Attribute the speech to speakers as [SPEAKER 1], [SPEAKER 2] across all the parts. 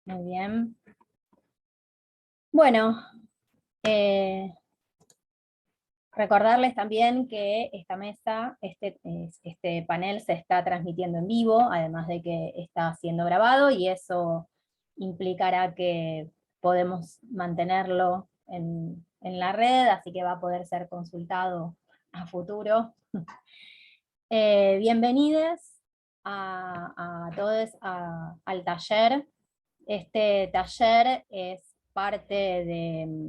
[SPEAKER 1] Muy bien. Bueno, recordarles también que esta mesa, este panel se está transmitiendo en vivo, además de que está siendo grabado, y eso implicará que podemos mantenerlo en la red, así que va a poder ser consultado a futuro. Bienvenidos a todos al taller. Este taller es parte de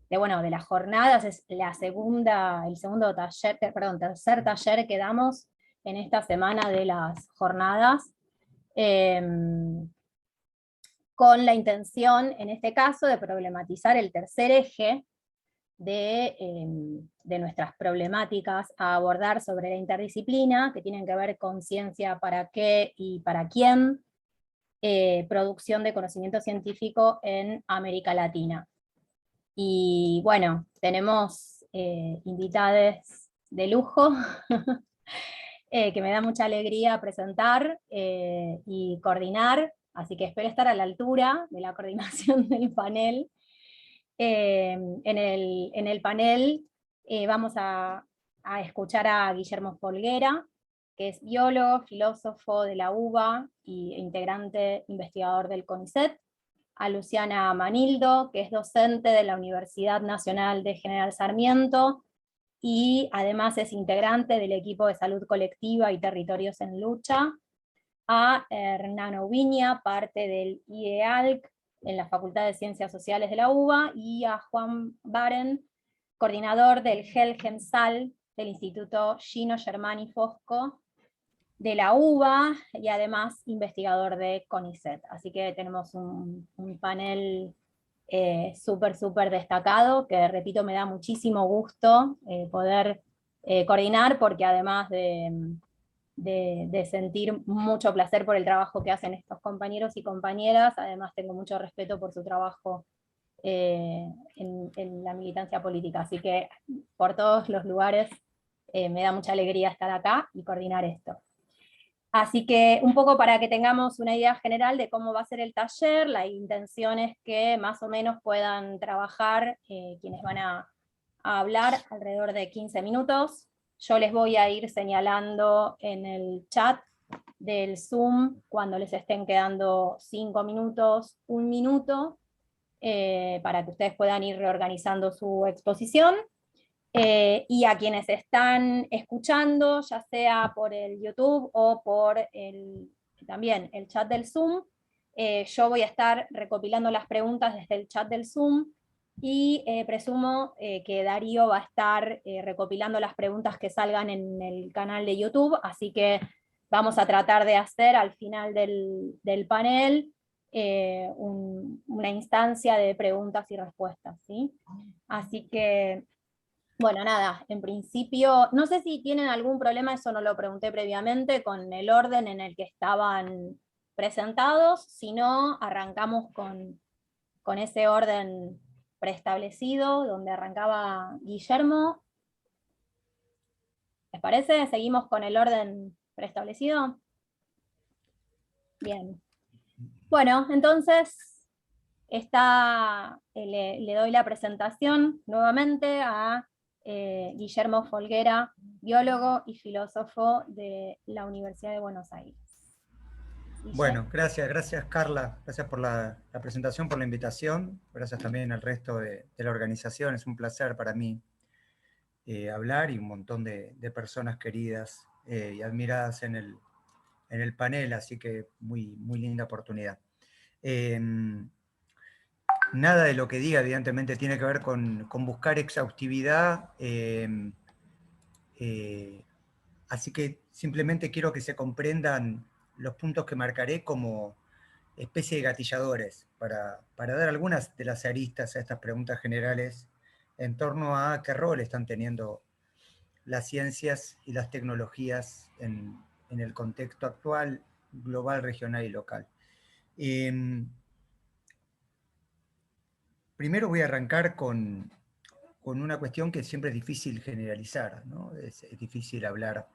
[SPEAKER 1] las jornadas, es el segundo taller, perdón, tercer taller que damos en esta semana de las jornadas, eh, con la intención, en este caso, de problematizar el tercer eje de nuestras problemáticas a abordar sobre la interdisciplina, que tienen que ver con ciencia para qué y para quién, producción de conocimiento científico en América Latina. Y bueno, tenemos invitados de lujo, que me da mucha alegría presentar y coordinar, así que espero estar a la altura de la coordinación del panel. En el panel vamos a escuchar a Guillermo Folguera, que es biólogo, filósofo de la UBA e integrante investigador del CONICET, a Luciana Manildo, que es docente de la Universidad Nacional de General Sarmiento, y además es integrante del equipo de salud colectiva y territorios en lucha, a Hernán Ubiña, parte del IEALC en la Facultad de Ciencias Sociales de la UBA, y a Juan Baren, coordinador del GEL-GEMSAL del Instituto Gino Germani Fosco de la UBA, y además investigador de CONICET. Así que tenemos un panel súper destacado, que repito, me da muchísimo gusto poder coordinar, porque además de sentir mucho placer por el trabajo que hacen estos compañeros y compañeras, además tengo mucho respeto por su trabajo en la militancia política. Así que por todos los lugares me da mucha alegría estar acá y coordinar esto. Así que un poco para que tengamos una idea general de cómo va a ser el taller, la intención es que más o menos puedan trabajar quienes van a hablar alrededor de 15 minutos. Yo les voy a ir señalando en el chat del Zoom cuando les estén quedando 5 minutos, 1 minuto, para que ustedes puedan ir reorganizando su exposición. Y a quienes están escuchando, ya sea por el YouTube o por también el chat del Zoom, yo voy a estar recopilando las preguntas desde el chat del Zoom, y presumo que Darío va a estar recopilando las preguntas que salgan en el canal de YouTube, así que vamos a tratar de hacer al final del panel una instancia de preguntas y respuestas, ¿sí? Así que bueno, nada, en principio, no sé si tienen algún problema, eso no lo pregunté previamente, con el orden en el que estaban presentados. Si no, arrancamos con ese orden preestablecido, donde arrancaba Guillermo. ¿Les parece? ¿Seguimos con el orden preestablecido? Bien. Bueno, entonces le doy la presentación nuevamente a Guillermo Folguera, biólogo y filósofo de la Universidad de Buenos Aires.
[SPEAKER 2] Bueno, gracias Carla, gracias por la presentación, por la invitación, gracias también al resto de la organización, es un placer para mí hablar, y un montón de personas queridas y admiradas en el panel, así que muy linda oportunidad. Nada de lo que diga evidentemente tiene que ver con buscar exhaustividad, así que simplemente quiero que se comprendan los puntos que marcaré como especie de gatilladores para dar algunas de las aristas a estas preguntas generales en torno a qué rol están teniendo las ciencias y las tecnologías en el contexto actual, global, regional y local. Primero voy a arrancar con una cuestión que siempre es difícil generalizar, ¿no? Es difícil hablar.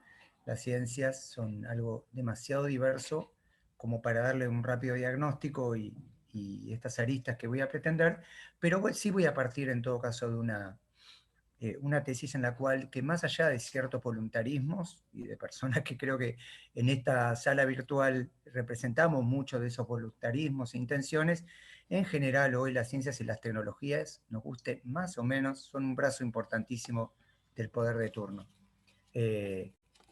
[SPEAKER 2] Las ciencias son algo demasiado diverso como para darle un rápido diagnóstico y estas aristas que voy a pretender, pero sí voy a partir en todo caso de una tesis en la cual, que más allá de ciertos voluntarismos y de personas que creo que en esta sala virtual representamos muchos de esos voluntarismos e intenciones, en general hoy las ciencias y las tecnologías, nos guste más o menos, son un brazo importantísimo del poder de turno.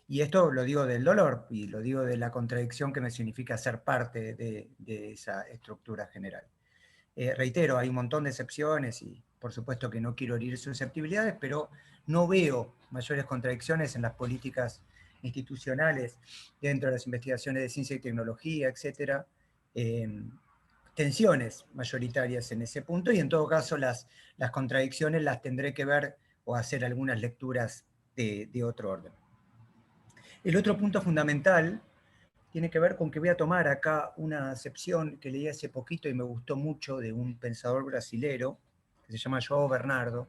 [SPEAKER 2] Y esto lo digo del dolor y lo digo de la contradicción que me significa ser parte de esa estructura general. Reitero, hay un montón de excepciones y por supuesto que no quiero herir susceptibilidades, pero no veo mayores contradicciones en las políticas institucionales dentro de las investigaciones de ciencia y tecnología, etc. Tensiones mayoritarias en ese punto, y en todo caso las contradicciones las tendré que ver o hacer algunas lecturas de otro orden. El otro punto fundamental tiene que ver con que voy a tomar acá una acepción que leí hace poquito y me gustó mucho de un pensador brasilero que se llama João Bernardo,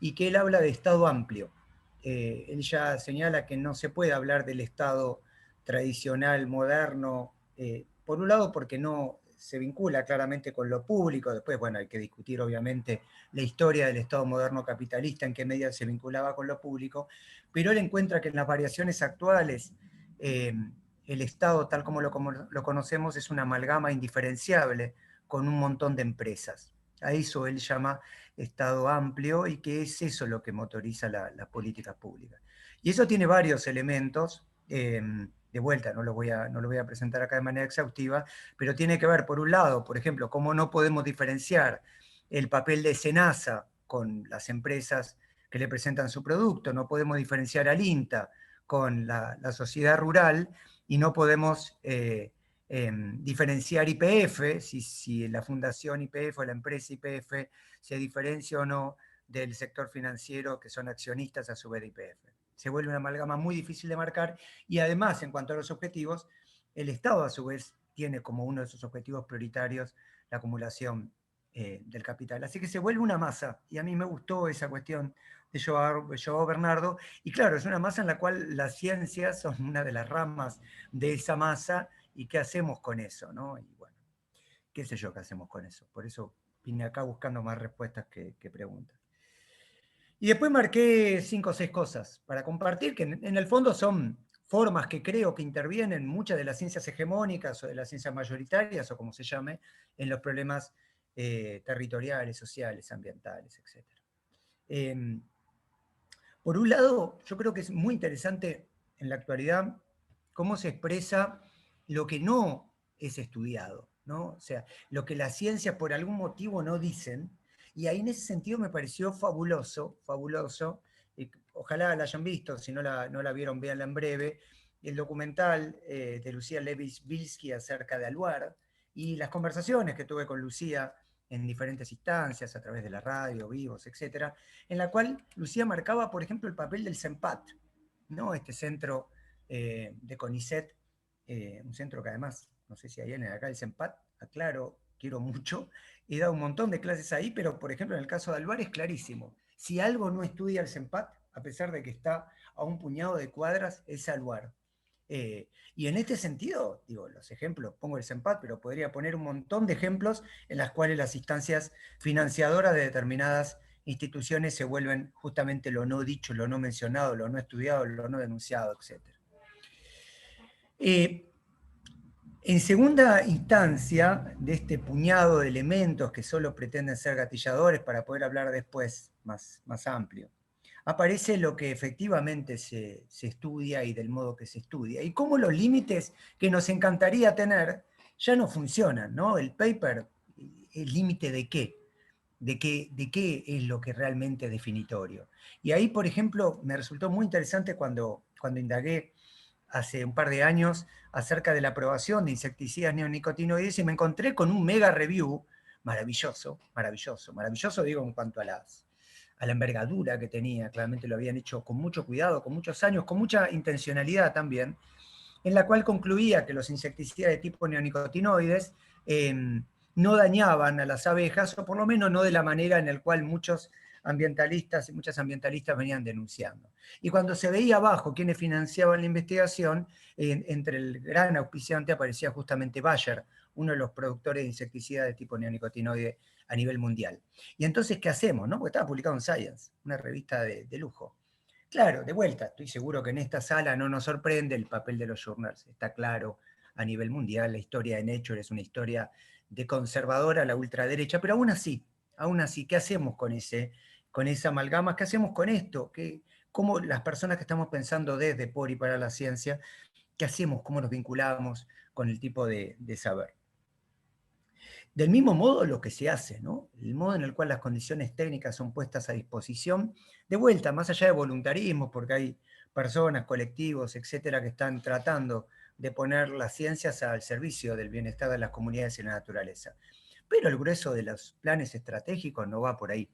[SPEAKER 2] y que él habla de Estado amplio. Él ya señala que no se puede hablar del Estado tradicional, moderno, por un lado porque no se vincula claramente con lo público, después, bueno, hay que discutir obviamente la historia del Estado moderno capitalista, en qué medida se vinculaba con lo público, pero él encuentra que en las variaciones actuales, el Estado, tal como lo conocemos, es una amalgama indiferenciable con un montón de empresas. A eso él llama Estado amplio, y que es eso lo que motoriza las políticas públicas. Y eso tiene varios elementos, de vuelta, no lo voy a presentar acá de manera exhaustiva, pero tiene que ver, por un lado, por ejemplo, cómo no podemos diferenciar el papel de Senasa con las empresas que le presentan su producto, no podemos diferenciar al INTA con la sociedad rural, y no podemos diferenciar YPF, si la fundación YPF o la empresa YPF se diferencia o no del sector financiero, que son accionistas a su vez de YPF. Se vuelve una amalgama muy difícil de marcar, y además, en cuanto a los objetivos, el Estado a su vez tiene como uno de sus objetivos prioritarios la acumulación del capital. Así que se vuelve una masa, y a mí me gustó esa cuestión de João Bernardo, y claro, es una masa en la cual las ciencias son una de las ramas de esa masa, y qué hacemos con eso, ¿no? Y bueno, qué sé yo qué hacemos con eso. Por eso vine acá buscando más respuestas que preguntas. Y después marqué 5 o 6 cosas para compartir, que en el fondo son formas que creo que intervienen muchas de las ciencias hegemónicas o de las ciencias mayoritarias, o como se llame, en los problemas territoriales, sociales, ambientales, etc. Por un lado, yo creo que es muy interesante en la actualidad cómo se expresa lo que no es estudiado, ¿no? O sea, lo que las ciencias por algún motivo no dicen, y ahí en ese sentido me pareció fabuloso, ojalá la hayan visto, si no la vieron, véanla en breve, el documental de Lucía Levis-Bilski acerca de Aluar, y las conversaciones que tuve con Lucía en diferentes instancias, a través de la radio, vivos, etc., en la cual Lucía marcaba, por ejemplo, el papel del CENPAT, ¿no? Este centro de CONICET, un centro que además, no sé si hay en acá el CENPAT, aclaro, quiero mucho, he dado un montón de clases ahí, pero por ejemplo en el caso de Aluar es clarísimo. Si algo no estudia el CENPAT, a pesar de que está a un puñado de cuadras, es Aluar. Y en este sentido, digo, los ejemplos, pongo el CENPAT, pero podría poner un montón de ejemplos en las cuales las instancias financiadoras de determinadas instituciones se vuelven justamente lo no dicho, lo no mencionado, lo no estudiado, lo no denunciado, etc. En segunda instancia, de este puñado de elementos que solo pretenden ser gatilladores para poder hablar después más amplio, aparece lo que efectivamente se estudia y del modo que se estudia, y cómo los límites que nos encantaría tener ya no funcionan, ¿no? El paper, ¿el límite de qué? ¿De qué es lo que realmente es definitorio? Y ahí, por ejemplo, me resultó muy interesante cuando indagué hace un par de años acerca de la aprobación de insecticidas neonicotinoides, y me encontré con un mega review maravilloso, digo, en cuanto a la envergadura que tenía. Claramente lo habían hecho con mucho cuidado, con muchos años, con mucha intencionalidad también, en la cual concluía que los insecticidas de tipo neonicotinoides no dañaban a las abejas, o por lo menos no de la manera en la cual muchos ambientalistas y muchas ambientalistas venían denunciando. Y cuando se veía abajo quiénes financiaban la investigación, entre el gran auspiciante aparecía justamente Bayer, uno de los productores de insecticidas de tipo neonicotinoide a nivel mundial. Y entonces, ¿qué hacemos? ¿No? Porque estaba publicado en Science, una revista de lujo. Claro, de vuelta, estoy seguro que en esta sala no nos sorprende el papel de los journals, está claro a nivel mundial, la historia de Nature es una historia de conservadora a la ultraderecha, pero aún así, ¿qué hacemos con esa amalgama? ¿Qué hacemos con esto? ¿Cómo las personas que estamos pensando desde, por y para la ciencia, qué hacemos? ¿Cómo nos vinculamos con el tipo de saber? Del mismo modo lo que se hace, ¿no? El modo en el cual las condiciones técnicas son puestas a disposición, de vuelta, más allá de voluntarismo, porque hay personas, colectivos, etcétera, que están tratando de poner las ciencias al servicio del bienestar de las comunidades y la naturaleza. Pero el grueso de los planes estratégicos no va por ahí.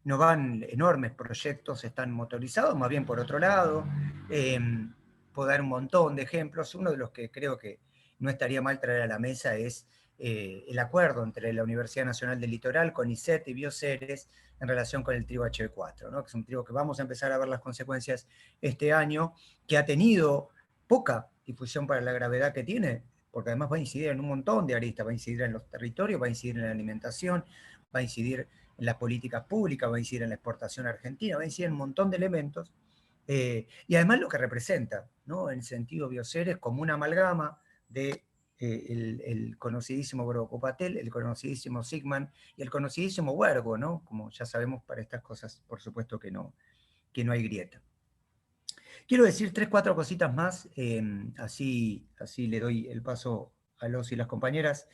[SPEAKER 2] No van enormes proyectos, están motorizados, más bien por otro lado. Puedo dar un montón de ejemplos. Uno de los que creo que no estaría mal traer a la mesa es el acuerdo entre la Universidad Nacional del Litoral, CONICET y Bioceres en relación con el trigo HB4, ¿no? Que es un trigo que vamos a empezar a ver las consecuencias este año, que ha tenido poca difusión para la gravedad que tiene, porque además va a incidir en un montón de aristas, va a incidir en los territorios, va a incidir en la alimentación, va a incidir en las políticas públicas, va a incidir en la exportación argentina, va a incidir en un montón de elementos, y además lo que representa, ¿no? En el sentido Bioceres como una amalgama de el conocidísimo Brocopatel, el conocidísimo Sigman y el conocidísimo Huergo, ¿no? Como ya sabemos, para estas cosas, por supuesto que no hay grieta. Quiero decir 3, 4 cositas más, así le doy el paso a los y las compañeras.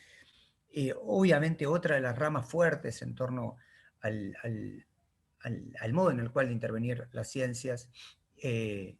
[SPEAKER 2] Obviamente otra de las ramas fuertes en torno al modo en el cual de intervenir las ciencias en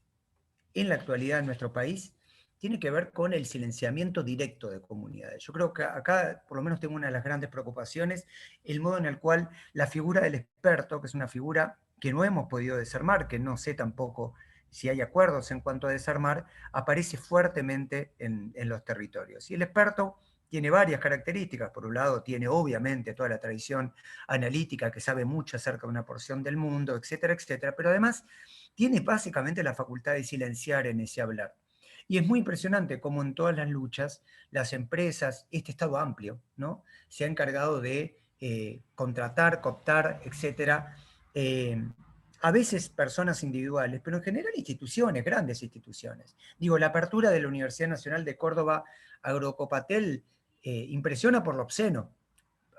[SPEAKER 2] la actualidad en nuestro país tiene que ver con el silenciamiento directo de comunidades. Yo creo que acá, por lo menos, tengo una de las grandes preocupaciones, el modo en el cual la figura del experto, que es una figura que no hemos podido desarmar, que no sé tampoco si hay acuerdos en cuanto a desarmar, aparece fuertemente en los territorios. Y el experto tiene varias características. Por un lado, tiene obviamente toda la tradición analítica, que sabe mucho acerca de una porción del mundo, etcétera, etcétera, pero además tiene básicamente la facultad de silenciar en ese hablar. Y es muy impresionante cómo en todas las luchas, las empresas, este Estado amplio, ¿no? Se ha encargado de contratar, cooptar, etcétera, a veces personas individuales, pero en general instituciones, grandes instituciones. Digo, la apertura de la Universidad Nacional de Córdoba, Agrocopatel, impresiona por lo obsceno,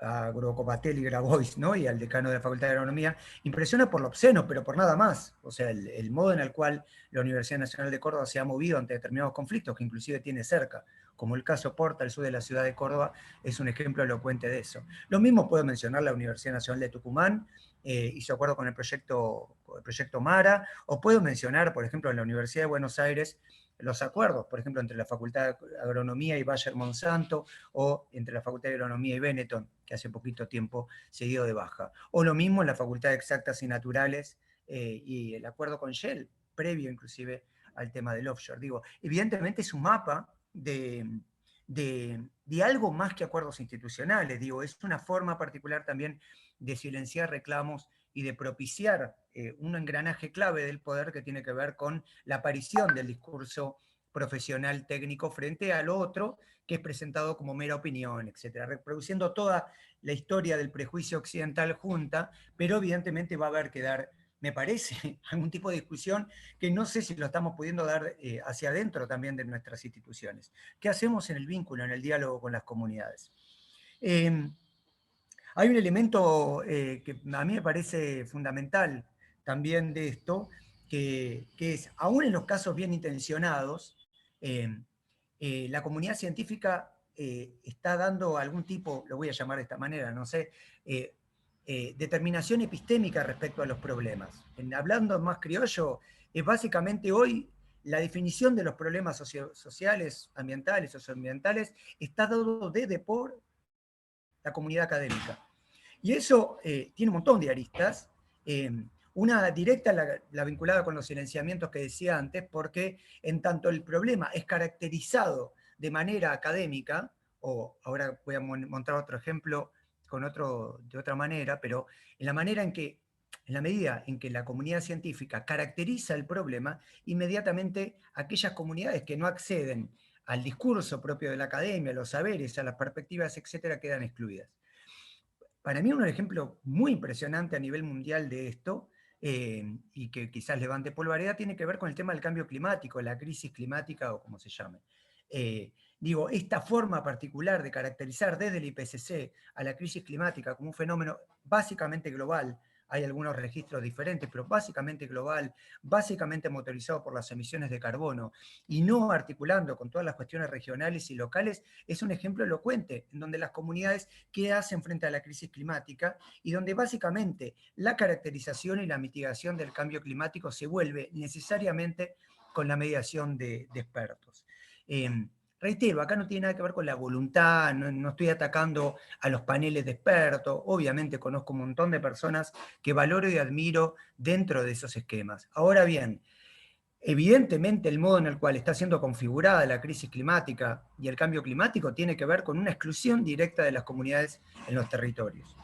[SPEAKER 2] a Grocopatel y Grabois, ¿no? Y al decano de la Facultad de Agronomía, impresiona por lo obsceno, pero por nada más. O sea, el modo en el cual la Universidad Nacional de Córdoba se ha movido ante determinados conflictos, que inclusive tiene cerca, como el caso Porta, al sur de la ciudad de Córdoba, es un ejemplo elocuente de eso. Lo mismo puedo mencionar la Universidad Nacional de Tucumán, y su acuerdo con el proyecto Mara, o puedo mencionar, por ejemplo, en la Universidad de Buenos Aires, los acuerdos, por ejemplo, entre la Facultad de Agronomía y Bayer Monsanto, o entre la Facultad de Agronomía y Benetton, que hace poquito tiempo se dio de baja. O lo mismo en la Facultad de Exactas y Naturales y el acuerdo con Shell, previo inclusive al tema del offshore. Digo, evidentemente es un mapa de algo más que acuerdos institucionales. Digo, es una forma particular también de silenciar reclamos y de propiciar un engranaje clave del poder que tiene que ver con la aparición del discurso profesional técnico frente al otro, que es presentado como mera opinión, etc. Reproduciendo toda la historia del prejuicio occidental junta, pero evidentemente va a haber que dar, me parece, algún tipo de discusión que no sé si lo estamos pudiendo dar hacia adentro también de nuestras instituciones. ¿Qué hacemos en el vínculo, en el diálogo con las comunidades? Hay un elemento que a mí me parece fundamental también de esto, que es, aún en los casos bien intencionados, la comunidad científica está dando algún tipo, lo voy a llamar de esta manera, no sé, determinación epistémica respecto a los problemas. Hablando más criollo, es básicamente hoy la definición de los problemas sociales, ambientales, socioambientales, está dado desde por la comunidad académica. Y eso tiene un montón de aristas. Una directa, la vinculada con los silenciamientos que decía antes, porque en tanto el problema es caracterizado de manera académica, o ahora voy a mostrar otro ejemplo de otra manera, pero en la medida en que la comunidad científica caracteriza el problema, inmediatamente aquellas comunidades que no acceden al discurso propio de la academia, a los saberes, a las perspectivas, etcétera, quedan excluidas. Para mí un ejemplo muy impresionante a nivel mundial de esto, y que quizás levante polvareda, tiene que ver con el tema del cambio climático, la crisis climática o como se llame. Esta forma particular de caracterizar desde el IPCC a la crisis climática como un fenómeno básicamente global, hay algunos registros diferentes, pero básicamente global, básicamente motorizado por las emisiones de carbono, y no articulando con todas las cuestiones regionales y locales, es un ejemplo elocuente, en donde las comunidades qué hacen frente a la crisis climática, y donde básicamente la caracterización y la mitigación del cambio climático se vuelve necesariamente con la mediación de expertos. Reitero, acá no tiene nada que ver con la voluntad, no estoy atacando a los paneles de expertos, obviamente conozco un montón de personas que valoro y admiro dentro de esos esquemas. Ahora bien, evidentemente el modo en el cual está siendo configurada la crisis climática y el cambio climático tiene que ver con una exclusión directa de las comunidades en los territorios.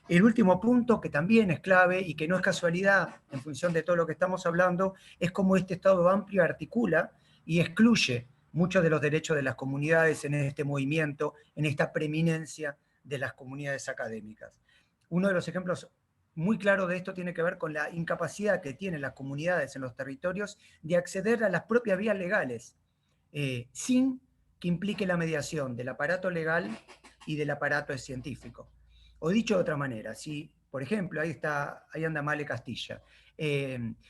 [SPEAKER 2] El último punto, que también es clave y que no es casualidad en función de todo lo que estamos hablando, es cómo este Estado amplio articula y excluye muchos de los derechos de las comunidades en este movimiento, en esta preeminencia de las comunidades académicas. Uno de los ejemplos muy claros de esto tiene que ver con la incapacidad que tienen las comunidades en los territorios de acceder a las propias vías legales, sin que implique la mediación del aparato legal y del aparato científico. O dicho de otra manera, si, por ejemplo, ahí anda Male Castilla,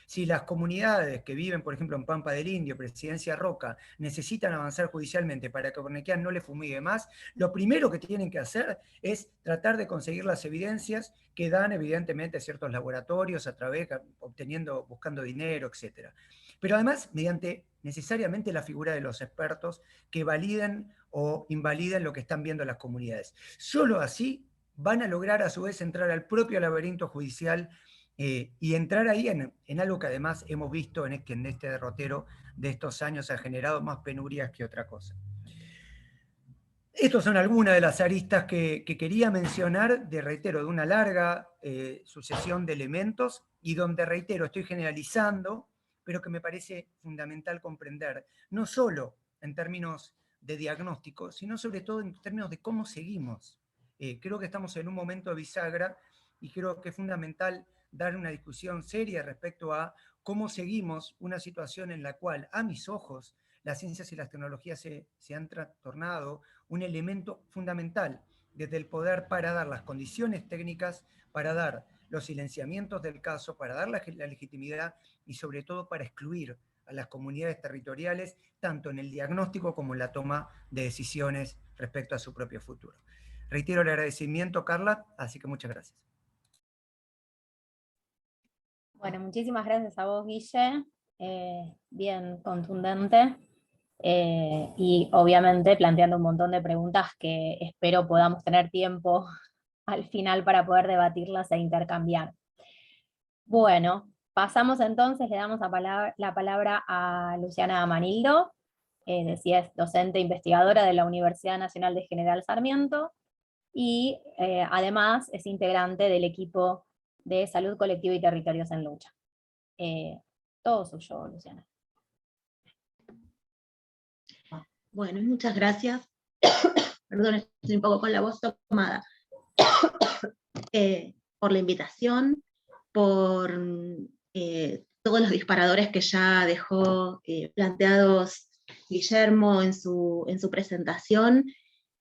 [SPEAKER 2] si las comunidades que viven, por ejemplo, en Pampa del Indio, Presidencia Roca, necesitan avanzar judicialmente para que Bornequian no le fumigue más, lo primero que tienen que hacer es tratar de conseguir las evidencias que dan evidentemente ciertos laboratorios a través, buscando dinero, etc. Pero además, mediante necesariamente la figura de los expertos que validen o invaliden lo que están viendo las comunidades. Solo así van a lograr a su vez entrar al propio laberinto judicial y entrar ahí en algo que además hemos visto en este derrotero de estos años ha generado más penurias que otra cosa. Estas son algunas de las aristas que quería mencionar, reitero, de una larga sucesión de elementos, y donde, reitero, estoy generalizando, pero que me parece fundamental comprender, no solo en términos de diagnóstico, sino sobre todo en términos de cómo seguimos. Creo que estamos en un momento de bisagra, y creo que es fundamental dar una discusión seria respecto a cómo seguimos una situación en la cual, a mis ojos, las ciencias y las tecnologías se han tornado un elemento fundamental desde el poder para dar las condiciones técnicas, para dar los silenciamientos del caso, para dar la legitimidad y sobre todo para excluir a las comunidades territoriales, tanto en el diagnóstico como en la toma de decisiones respecto a su propio futuro. Reitero el agradecimiento, Carla, así que muchas gracias.
[SPEAKER 1] Bueno, muchísimas gracias a vos, Guille. Bien contundente. Y obviamente planteando un montón de preguntas que espero podamos tener tiempo al final para poder debatirlas e intercambiar. Bueno, pasamos entonces, le damos la palabra a Luciana Manildo, decía, es docente investigadora de la Universidad Nacional de General Sarmiento, y además es integrante del equipo de Salud Colectiva y Territorios en Lucha. Todo suyo, Luciana.
[SPEAKER 3] Bueno, muchas gracias. Perdón, estoy un poco con la voz tomada. Por la invitación, por todos los disparadores que ya dejó planteados Guillermo en su presentación,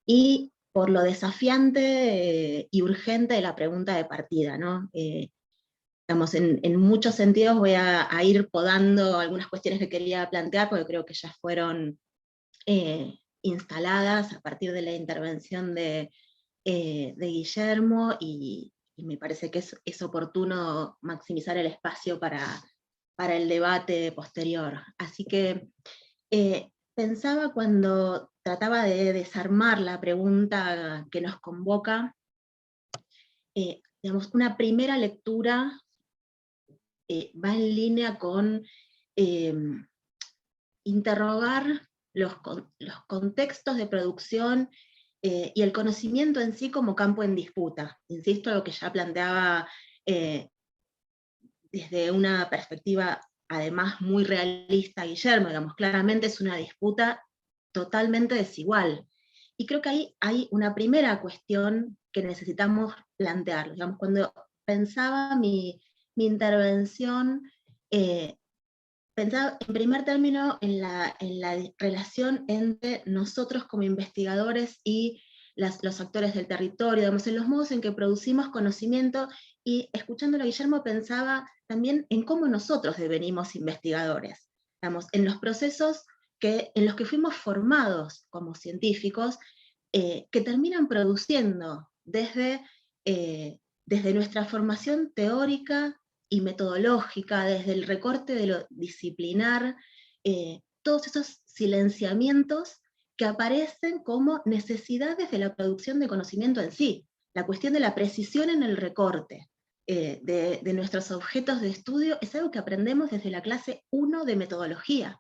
[SPEAKER 3] y por lo desafiante y urgente de la pregunta de partida, ¿no? Digamos, en muchos sentidos voy a ir podando algunas cuestiones que quería plantear, porque creo que ya fueron instaladas a partir de la intervención de Guillermo, y me parece que es oportuno maximizar el espacio para el debate posterior. Así que pensaba, cuando trataba de desarmar la pregunta que nos convoca, digamos, una primera lectura va en línea con interrogar los contextos de producción y el conocimiento en sí como campo en disputa. Insisto, lo que ya planteaba desde una perspectiva además muy realista Guillermo, digamos, claramente es una disputa totalmente desigual. Y creo que ahí hay una primera cuestión que necesitamos plantear. Digamos, cuando pensaba mi intervención, pensaba en primer término en la relación entre nosotros como investigadores y los actores del territorio, digamos, en los modos en que producimos conocimiento, y escuchándolo a Guillermo pensaba también en cómo nosotros devenimos investigadores, digamos, en los procesos en los que fuimos formados como científicos, que terminan produciendo desde nuestra formación teórica y metodológica, desde el recorte de lo disciplinar, todos esos silenciamientos que aparecen como necesidades de la producción de conocimiento en sí. La cuestión de la precisión en el recorte de nuestros objetos de estudio es algo que aprendemos desde la clase 1 de metodología.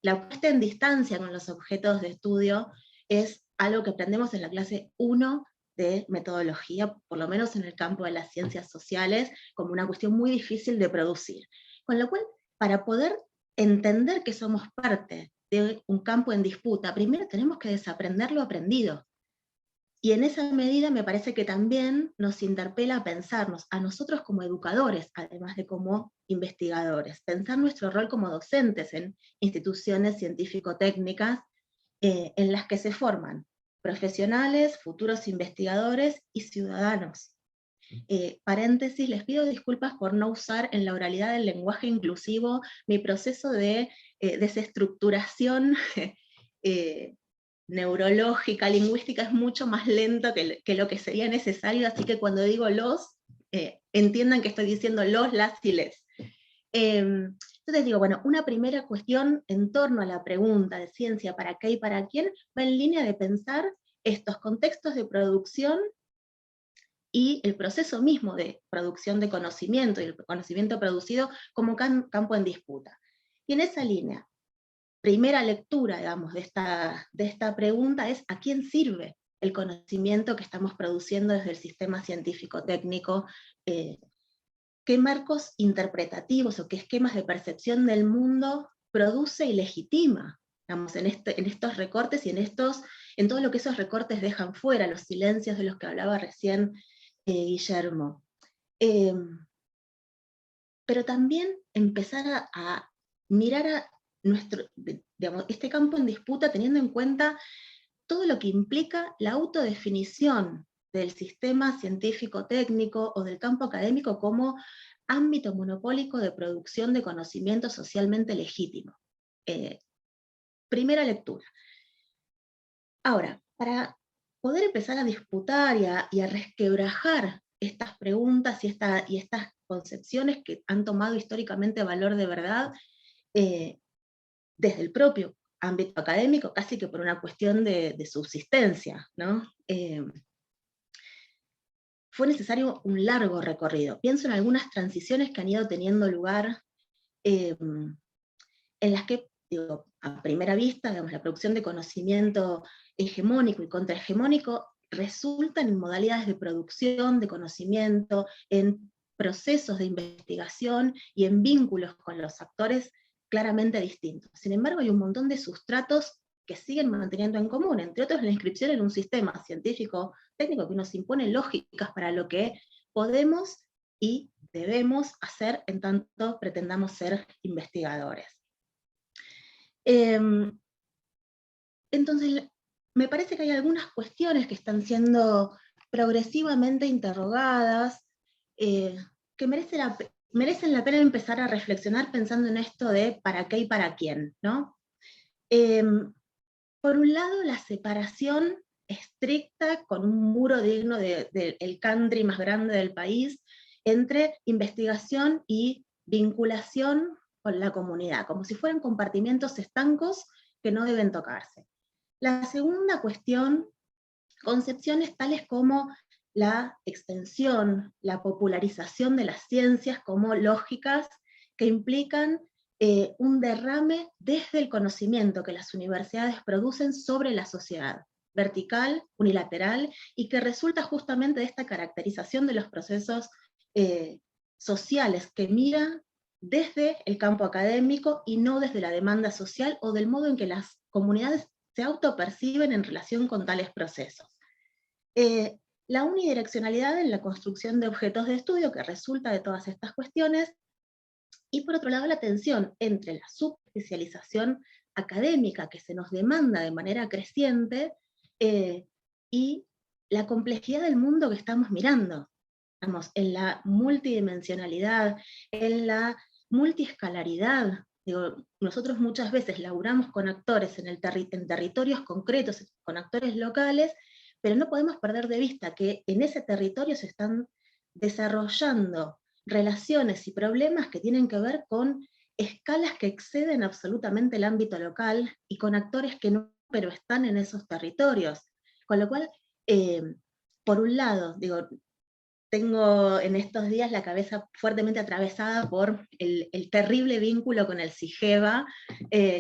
[SPEAKER 3] La puesta en distancia con los objetos de estudio es algo que aprendemos en la clase 1 de metodología, por lo menos en el campo de las ciencias sociales, como una cuestión muy difícil de producir. Con lo cual, para poder entender que somos parte de un campo en disputa, primero tenemos que desaprender lo aprendido. Y en esa medida me parece que también nos interpela a pensarnos a nosotros como educadores, además de como investigadores, pensar nuestro rol como docentes en instituciones científico-técnicas en las que se forman profesionales, futuros investigadores y ciudadanos. Paréntesis, les pido disculpas por no usar en la oralidad del lenguaje inclusivo. Mi proceso de desestructuración neurológica, lingüística, es mucho más lento que lo que sería necesario, así que cuando digo los, entiendan que estoy diciendo los, las y les. Entonces digo, bueno, una primera cuestión en torno a la pregunta de ciencia para qué y para quién, va en línea de pensar estos contextos de producción y el proceso mismo de producción de conocimiento y el conocimiento producido como campo en disputa. Y en esa línea, primera lectura, digamos, de esta pregunta es ¿a quién sirve el conocimiento que estamos produciendo desde el sistema científico-técnico? ¿Qué marcos interpretativos o qué esquemas de percepción del mundo produce y legitima, digamos, en estos recortes y en todo lo que esos recortes dejan fuera, los silencios de los que hablaba recién Guillermo? Pero también empezar a mirar a digamos, este campo en disputa teniendo en cuenta todo lo que implica la autodefinición del sistema científico-técnico o del campo académico como ámbito monopólico de producción de conocimiento socialmente legítimo. Primera lectura. Ahora, para poder empezar a disputar y a resquebrajar estas preguntas y estas concepciones que han tomado históricamente valor de verdad, desde el propio ámbito académico, casi que por una cuestión de subsistencia, ¿no? Fue necesario un largo recorrido. Pienso en algunas transiciones que han ido teniendo lugar, en las que, digo, a primera vista, digamos, la producción de conocimiento hegemónico y contrahegemónico resultan en modalidades de producción de conocimiento, en procesos de investigación y en vínculos con los actores claramente distintos. Sin embargo, hay un montón de sustratos que siguen manteniendo en común, entre otros la inscripción en un sistema científico técnico que nos impone lógicas para lo que podemos y debemos hacer en tanto pretendamos ser investigadores. Entonces, me parece que hay algunas cuestiones que están siendo progresivamente interrogadas, que merecen la pena empezar a reflexionar pensando en esto de para qué y para quién, ¿no? Por un lado, la separación estricta, con un muro digno del country más grande del país, entre investigación y vinculación con la comunidad, como si fueran compartimientos estancos que no deben tocarse. La segunda cuestión, concepciones tales como la extensión, la popularización de las ciencias como lógicas que implican un derrame desde el conocimiento que las universidades producen sobre la sociedad. vertical, unilateral, y que resulta justamente de esta caracterización de los procesos sociales, que mira desde el campo académico y no desde la demanda social o del modo en que las comunidades se autoperciben en relación con tales procesos. La unidireccionalidad en la construcción de objetos de estudio que resulta de todas estas cuestiones, y por otro lado la tensión entre la subespecialización académica que se nos demanda de manera creciente y la complejidad del mundo que estamos mirando. Estamos en la multidimensionalidad, en la multiescalaridad. Digo, nosotros muchas veces laburamos con actores en territorios concretos, con actores locales, pero no podemos perder de vista que en ese territorio se están desarrollando relaciones y problemas que tienen que ver con escalas que exceden absolutamente el ámbito local y con actores que no, pero están en esos territorios. Con lo cual, por un lado, digo, tengo en estos días la cabeza fuertemente atravesada por el terrible vínculo con el CIGEVA,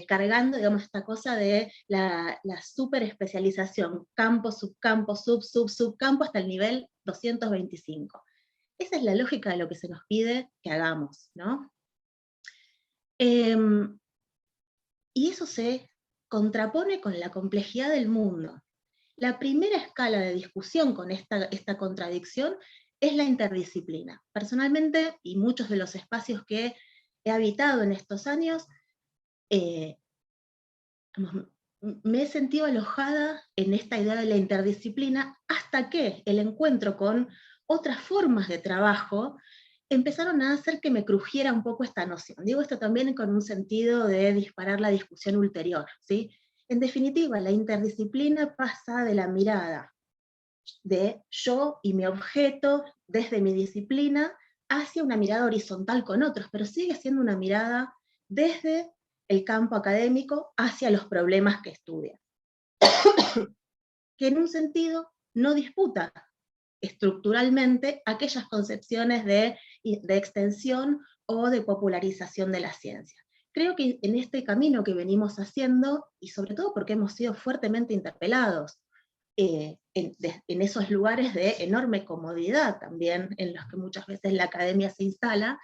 [SPEAKER 3] cargando, digamos, esta cosa de la superespecialización, campo, subcampo, subcampo, hasta el nivel 225. Esa es la lógica de lo que se nos pide que hagamos, ¿no? Y eso se contrapone con la complejidad del mundo. La primera escala de discusión con esta contradicción es la interdisciplina. Personalmente, y muchos de los espacios que he habitado en estos años, me he sentido alojada en esta idea de la interdisciplina, hasta que el encuentro con otras formas de trabajo empezaron a hacer que me crujiera un poco esta noción. Digo esto también con un sentido de disparar la discusión ulterior, ¿sí? En definitiva, la interdisciplina pasa de la mirada de yo y mi objeto desde mi disciplina hacia una mirada horizontal con otros, pero sigue siendo una mirada desde el campo académico hacia los problemas que estudia. Que en un sentido no disputa estructuralmente aquellas concepciones de extensión o de popularización de la ciencia. Creo que en este camino que venimos haciendo, y sobre todo porque hemos sido fuertemente interpelados en esos lugares de enorme comodidad también, en los que muchas veces la academia se instala,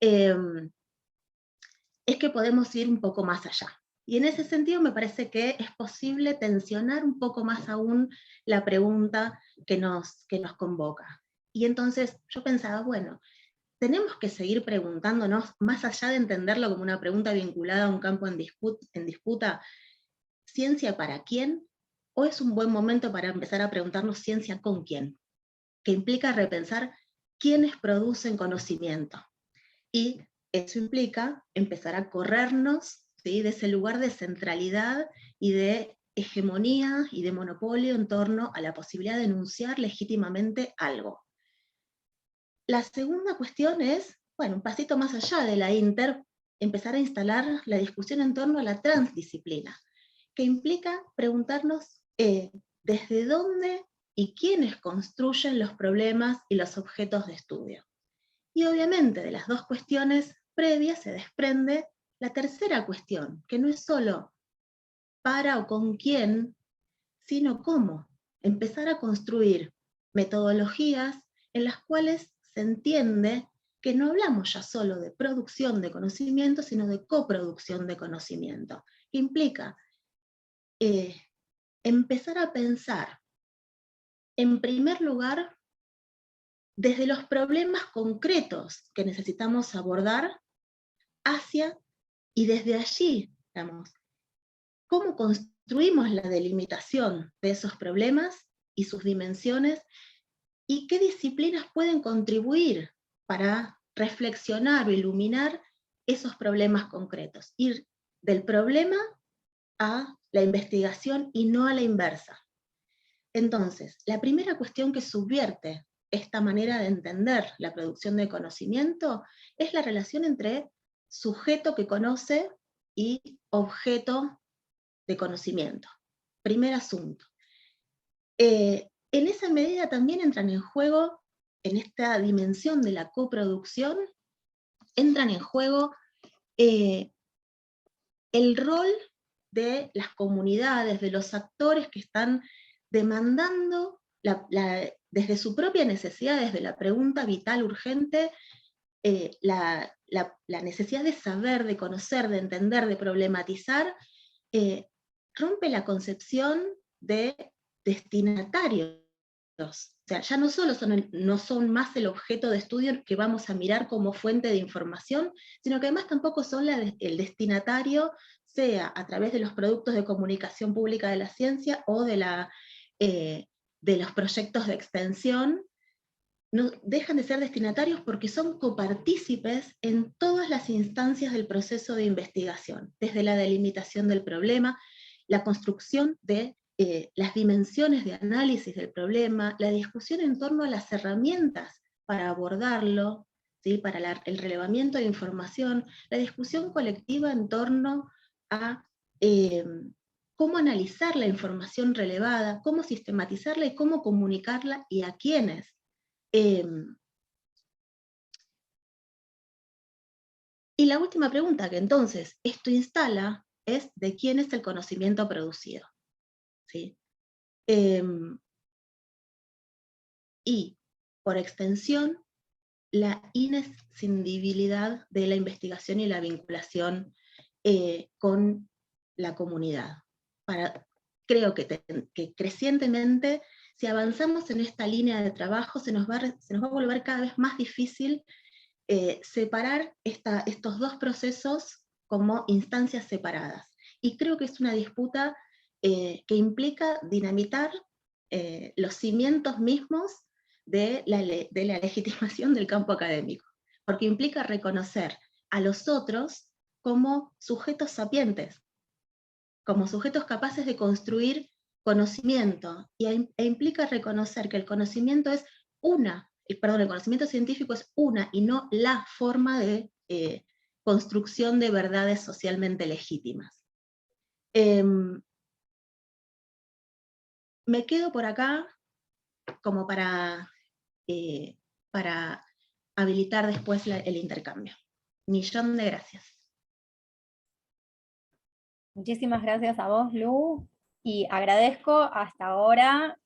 [SPEAKER 3] es que podemos ir un poco más allá. Y en ese sentido me parece que es posible tensionar un poco más aún la pregunta que nos convoca. Y entonces yo pensaba, bueno, tenemos que seguir preguntándonos, más allá de entenderlo como una pregunta vinculada a un campo en disputa, ¿ciencia para quién? ¿O es un buen momento para empezar a preguntarnos ciencia con quién? Que implica repensar quiénes producen conocimiento. Y eso implica empezar a corrernos, ¿sí?, de ese lugar de centralidad y de hegemonía y de monopolio en torno a la posibilidad de enunciar legítimamente algo. La segunda cuestión es, bueno, un pasito más allá de la empezar a instalar la discusión en torno a la transdisciplina, que implica preguntarnos desde dónde y quiénes construyen los problemas y los objetos de estudio. Y obviamente de las dos cuestiones previas se desprende la tercera cuestión, que no es solo para o con quién, sino cómo. Empezar a construir metodologías en las cuales se entiende que no hablamos ya solo de producción de conocimiento, sino de coproducción de conocimiento, que implica empezar a pensar, en primer lugar, desde los problemas concretos que necesitamos abordar, hacia, y desde allí, digamos, cómo construimos la delimitación de esos problemas y sus dimensiones, y qué disciplinas pueden contribuir para reflexionar o iluminar esos problemas concretos. Ir del problema a la investigación y no a la inversa. Entonces, la primera cuestión que subvierte esta manera de entender la producción de conocimiento es la relación entre sujeto que conoce y objeto de conocimiento. Primer asunto. En esa medida también entran en juego, en esta dimensión de la coproducción, entran en juego el rol de las comunidades, de los actores que están demandando desde su propia necesidad, desde la pregunta vital urgente, la necesidad de saber, de conocer, de entender, de problematizar, rompe la concepción de destinatarios. O sea, ya no solo no son más el objeto de estudio que vamos a mirar como fuente de información, sino que además tampoco son el destinatario, sea a través de los productos de comunicación pública de la ciencia o de los proyectos de extensión. No dejan de ser destinatarios porque son copartícipes en todas las instancias del proceso de investigación, desde la delimitación del problema, la construcción de las dimensiones de análisis del problema, la discusión en torno a las herramientas para abordarlo, ¿sí? Para el relevamiento de información, la discusión colectiva en torno a cómo analizar la información relevada, cómo sistematizarla y cómo comunicarla y a quiénes. Y la última pregunta que entonces esto instala es de quién es el conocimiento producido, ¿sí? Y, por extensión, la inescindibilidad de la investigación y la vinculación con la comunidad. Creo que crecientemente, si avanzamos en esta línea de trabajo, se nos va a volver cada vez más difícil separar estos dos procesos como instancias separadas. Y creo que es una disputa que implica dinamitar los cimientos mismos de la legitimación del campo académico, porque implica reconocer a los otros como sujetos sapientes, como sujetos capaces de construir conocimiento, e implica reconocer que el conocimiento es el conocimiento científico es una y no la forma de construcción de verdades socialmente legítimas. Me quedo por acá como para habilitar después el intercambio. Millón de gracias.
[SPEAKER 1] Muchísimas gracias a vos, Lu, y agradezco hasta ahora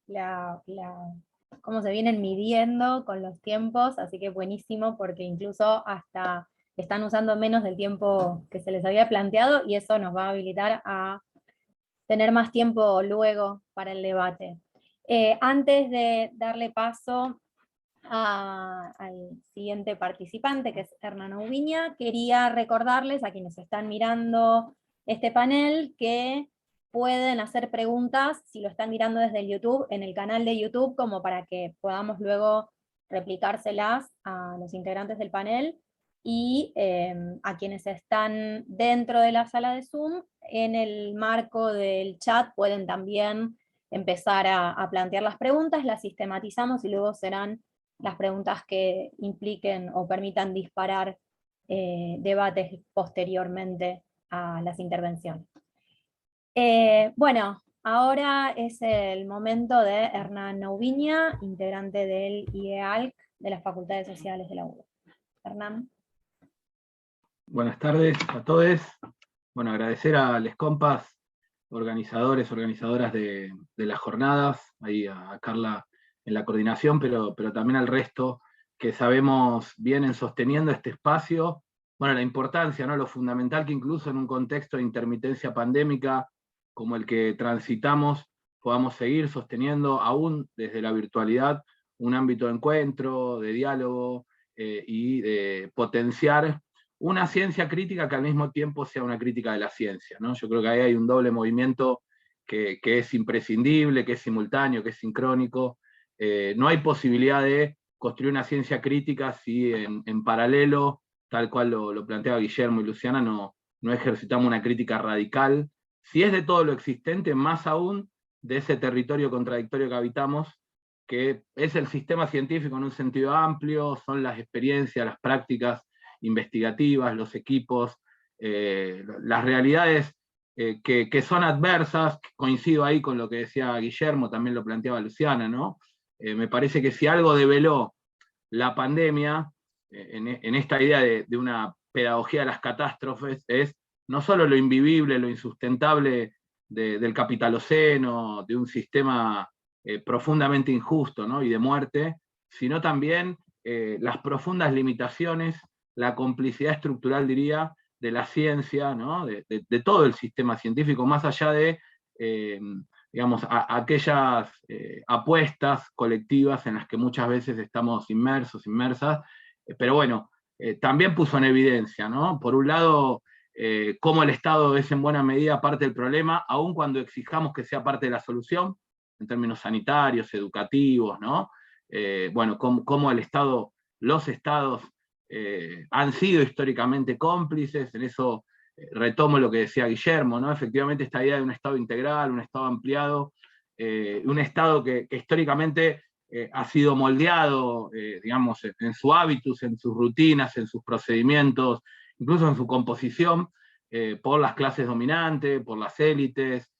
[SPEAKER 1] cómo se vienen midiendo con los tiempos, así que buenísimo, porque incluso hasta están usando menos del tiempo que se les había planteado, y eso nos va a habilitar a tener más tiempo luego para el debate. Antes de darle paso al siguiente participante, que es Hernán Ubiña, quería recordarles a quienes están mirando este panel que pueden hacer preguntas, si lo están mirando desde el YouTube, en el canal de YouTube, como para que podamos luego replicárselas a los integrantes del panel, y a quienes están dentro de la sala de Zoom, en el marco del chat pueden también empezar a plantear las preguntas, las sistematizamos y luego serán las preguntas que impliquen o permitan disparar debates posteriormente a las intervenciones. Bueno, ahora es el momento de Hernán Ubiña, integrante del IEALC de las Facultades Sociales de la UBA. Hernán.
[SPEAKER 4] Buenas tardes a todos. Bueno, agradecer a los compas, organizadores, organizadoras de las jornadas, ahí a Carla en la coordinación, pero también al resto que sabemos vienen sosteniendo este espacio. Bueno, la importancia, ¿no? Lo fundamental que incluso en un contexto de intermitencia pandémica como el que transitamos, podamos seguir sosteniendo, aún desde la virtualidad, un ámbito de encuentro, de diálogo y de potenciar una ciencia crítica que al mismo tiempo sea una crítica de la ciencia, ¿no? Yo creo que ahí hay un doble movimiento que es imprescindible, que es simultáneo, que es sincrónico. No hay posibilidad de construir una ciencia crítica si en paralelo, tal cual lo planteaba Guillermo y Luciana, no ejercitamos una crítica radical. Si es de todo lo existente, más aún de ese territorio contradictorio que habitamos, que es el sistema científico en un sentido amplio, son las experiencias, las prácticas investigativas, los equipos, las realidades que son adversas. Coincido ahí con lo que decía Guillermo, también lo planteaba Luciana, ¿no? Me parece que si algo develó la pandemia, en esta idea de una pedagogía de las catástrofes, es no solo lo invivible, lo insustentable del capitaloceno, de un sistema profundamente injusto, ¿no? Y de muerte, sino también las profundas limitaciones, la complicidad estructural, diría, de la ciencia, ¿no? de todo el sistema científico, más allá de digamos, aquellas apuestas colectivas en las que muchas veces estamos inmersos, inmersas, pero bueno, también puso en evidencia, ¿no? Por un lado, cómo el Estado es en buena medida parte del problema, aun cuando exijamos que sea parte de la solución, en términos sanitarios, educativos, ¿no? Bueno, cómo el Estado, los Estados han sido históricamente cómplices, en eso retomo lo que decía Guillermo, ¿no? Efectivamente esta idea de un Estado integral, un Estado ampliado, un Estado que históricamente ha sido moldeado, digamos, en su hábitus, en sus rutinas, en sus procedimientos, incluso en su composición, por las clases dominantes, por las élites,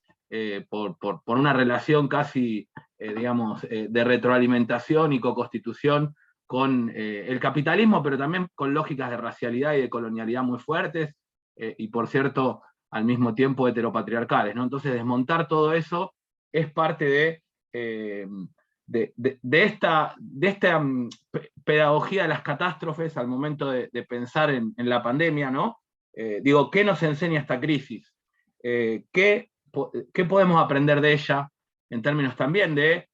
[SPEAKER 4] por una relación casi, digamos, de retroalimentación y co-constitución con el capitalismo, pero también con lógicas de racialidad y de colonialidad muy fuertes, y por cierto, al mismo tiempo heteropatriarcales, ¿no? Entonces desmontar todo eso es parte de esta pedagogía de las catástrofes al momento de pensar en la pandemia, ¿no? Digo, ¿qué nos enseña esta crisis? ¿Qué podemos aprender de ella en términos también de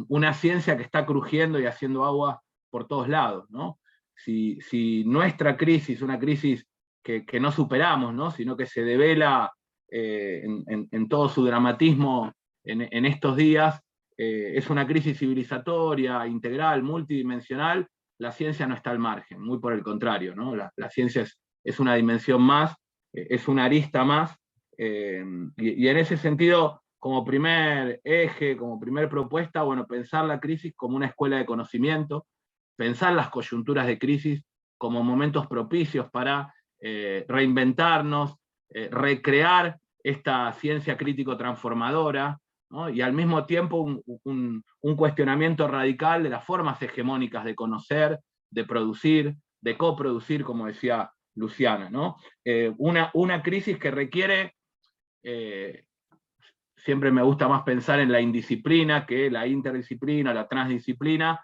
[SPEAKER 4] una ciencia que está crujiendo y haciendo agua por todos lados, ¿no? Si nuestra crisis, una crisis que no superamos, ¿no? Sino que se devela en todo su dramatismo en estos días, es una crisis civilizatoria, integral, multidimensional, la ciencia no está al margen, muy por el contrario, ¿no? La ciencia es una dimensión más, es una arista más, y en ese sentido, como primer eje, como primer propuesta, bueno, pensar la crisis como una escuela de conocimiento, pensar las coyunturas de crisis como momentos propicios para reinventarnos, recrear esta ciencia crítico transformadora, ¿no? Y al mismo tiempo un cuestionamiento radical de las formas hegemónicas de conocer, de producir, de coproducir, como decía Luciana, ¿no? Una crisis que requiere, siempre me gusta más pensar en la indisciplina que la interdisciplina, la transdisciplina.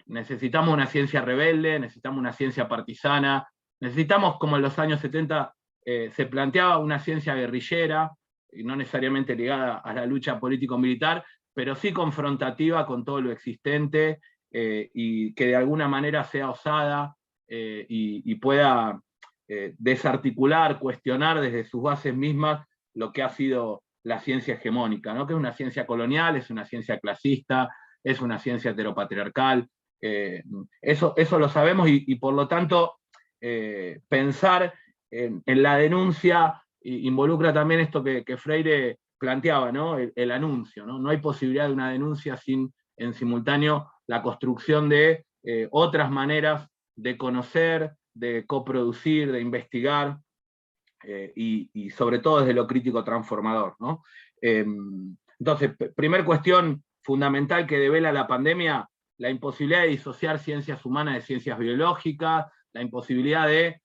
[SPEAKER 4] Necesitamos una ciencia rebelde, necesitamos una ciencia partisana, necesitamos, como en los años 70 se planteaba, una ciencia guerrillera, y no necesariamente ligada a la lucha político-militar, pero sí confrontativa con todo lo existente, y que de alguna manera sea osada y pueda desarticular, cuestionar desde sus bases mismas lo que ha sido la ciencia hegemónica, ¿no? Que es una ciencia colonial, es una ciencia clasista, es una ciencia heteropatriarcal. Eso lo sabemos, y por lo tanto pensar en la denuncia involucra también esto que Freire planteaba, ¿no? El anuncio, ¿no? No hay posibilidad de una denuncia sin en simultáneo la construcción de otras maneras de conocer, de coproducir, de investigar, y sobre todo desde lo crítico transformador, ¿no? Entonces, primer cuestión fundamental que devela la pandemia: la imposibilidad de disociar ciencias humanas de ciencias biológicas, la imposibilidad de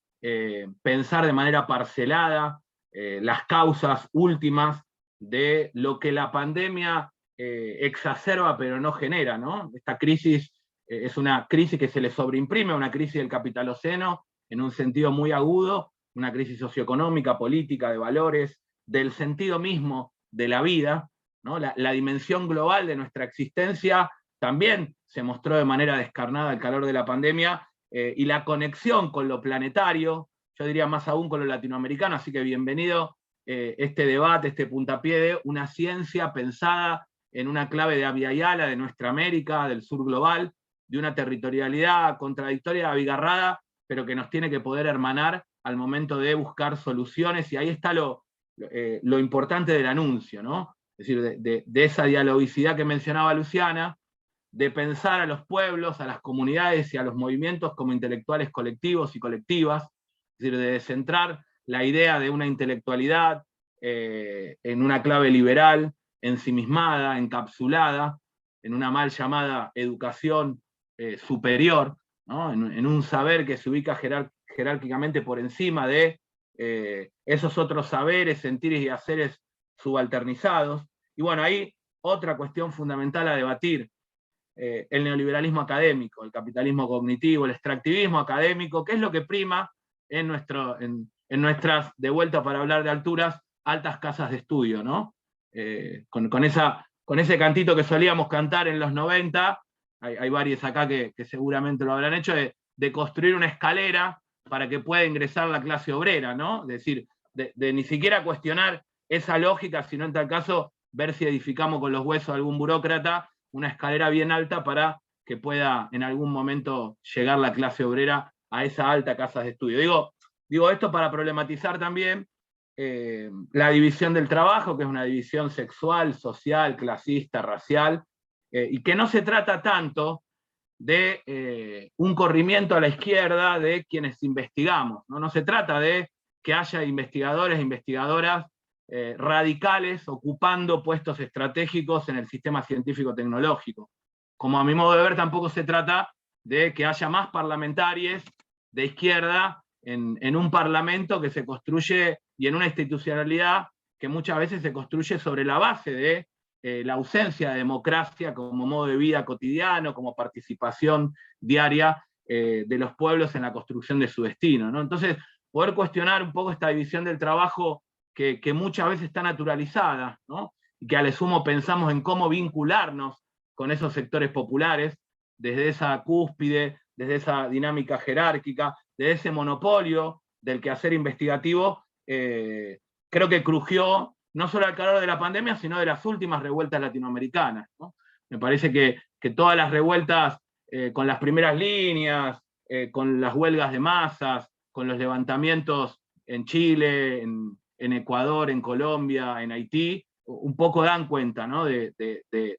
[SPEAKER 4] pensar de manera parcelada las causas últimas de lo que la pandemia exacerba pero no genera, ¿no? Esta crisis es una crisis que se le sobreimprime, una crisis del capitaloceno en un sentido muy agudo, una crisis socioeconómica, política, de valores, del sentido mismo de la vida, ¿no? La dimensión global de nuestra existencia también se mostró de manera descarnada al calor de la pandemia, y la conexión con lo planetario, yo diría más aún con lo latinoamericano, así que bienvenido este debate, este puntapié de una ciencia pensada en una clave de Abya Yala, de nuestra América, del sur global, de una territorialidad contradictoria, abigarrada, pero que nos tiene que poder hermanar al momento de buscar soluciones, y ahí está lo importante del anuncio, ¿no? Es decir, de esa dialogicidad que mencionaba Luciana, de pensar a los pueblos, a las comunidades y a los movimientos como intelectuales colectivos y colectivas, es decir, de centrar la idea de una intelectualidad en una clave liberal, ensimismada, encapsulada, en una mal llamada educación superior, ¿no? En un saber que se ubica jerárquicamente por encima de esos otros saberes, sentires y haceres subalternizados. Y bueno, ahí otra cuestión fundamental a debatir, el neoliberalismo académico, el capitalismo cognitivo, el extractivismo académico, que es lo que prima en nuestras, de vuelta para hablar de alturas, altas casas de estudio, ¿no? Con ese cantito que solíamos cantar en los 90, hay varios acá que seguramente lo habrán hecho, de construir una escalera para que pueda ingresar la clase obrera, ¿no? Es decir, de ni siquiera cuestionar esa lógica, sino en tal caso ver si edificamos con los huesos a algún burócrata una escalera bien alta para que pueda en algún momento llegar la clase obrera a esa alta casa de estudio. Digo esto para problematizar también la división del trabajo, que es una división sexual, social, clasista, racial, y que no se trata tanto de un corrimiento a la izquierda de quienes investigamos, ¿no? No se trata de que haya investigadores e investigadoras radicales ocupando puestos estratégicos en el sistema científico-tecnológico. Como a mi modo de ver, tampoco se trata de que haya más parlamentarios de izquierda en un parlamento que se construye y en una institucionalidad que muchas veces se construye sobre la base de la ausencia de democracia como modo de vida cotidiano, como participación diaria de los pueblos en la construcción de su destino, ¿no? Entonces, poder cuestionar un poco esta división del trabajo que muchas veces está naturalizada, ¿no? Y que a lo sumo pensamos en cómo vincularnos con esos sectores populares, desde esa cúspide, desde esa dinámica jerárquica, desde ese monopolio del quehacer investigativo, creo que crujió no solo al calor de la pandemia, sino de las últimas revueltas latinoamericanas, ¿no? Me parece que todas las revueltas con las primeras líneas, con las huelgas de masas, con los levantamientos en Chile, en Ecuador, en Colombia, en Haití, un poco dan cuenta, ¿no? de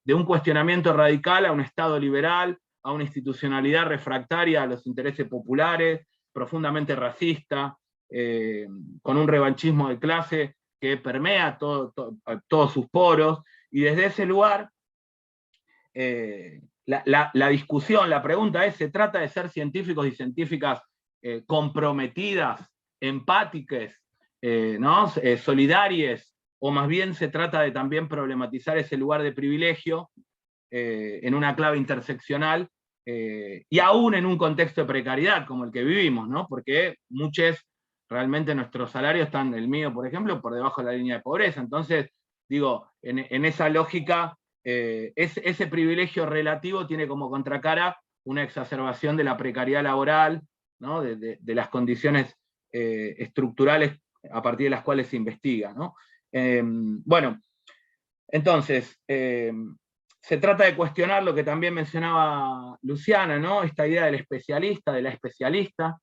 [SPEAKER 4] un cuestionamiento radical a un Estado liberal, a una institucionalidad refractaria a los intereses populares, profundamente racista, con un revanchismo de clase que permea todos sus poros, y desde ese lugar la discusión, la pregunta es, ¿se trata de ser científicos y científicas comprometidas, empáticas, ¿no? Solidarias, o más bien se trata de también problematizar ese lugar de privilegio en una clave interseccional y aún en un contexto de precariedad como el que vivimos, ¿no? Porque muchos, realmente nuestros salarios están, el mío por ejemplo, por debajo de la línea de pobreza. Entonces, digo, en esa lógica, ese privilegio relativo tiene como contracara una exacerbación de la precariedad laboral, ¿no? de las condiciones estructurales a partir de las cuales se investiga, ¿no? Bueno, entonces, se trata de cuestionar lo que también mencionaba Luciana, ¿no? Esta idea del especialista, de la especialista.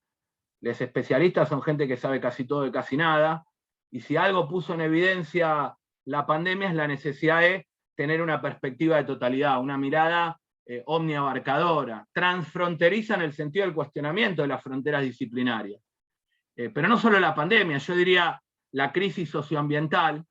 [SPEAKER 4] Los especialistas son gente que sabe casi todo de casi nada, y si algo puso en evidencia la pandemia es la necesidad de tener una perspectiva de totalidad, una mirada omniabarcadora, transfronteriza en el sentido del cuestionamiento de las fronteras disciplinarias. Pero no solo la pandemia, yo diría la crisis socioambiental,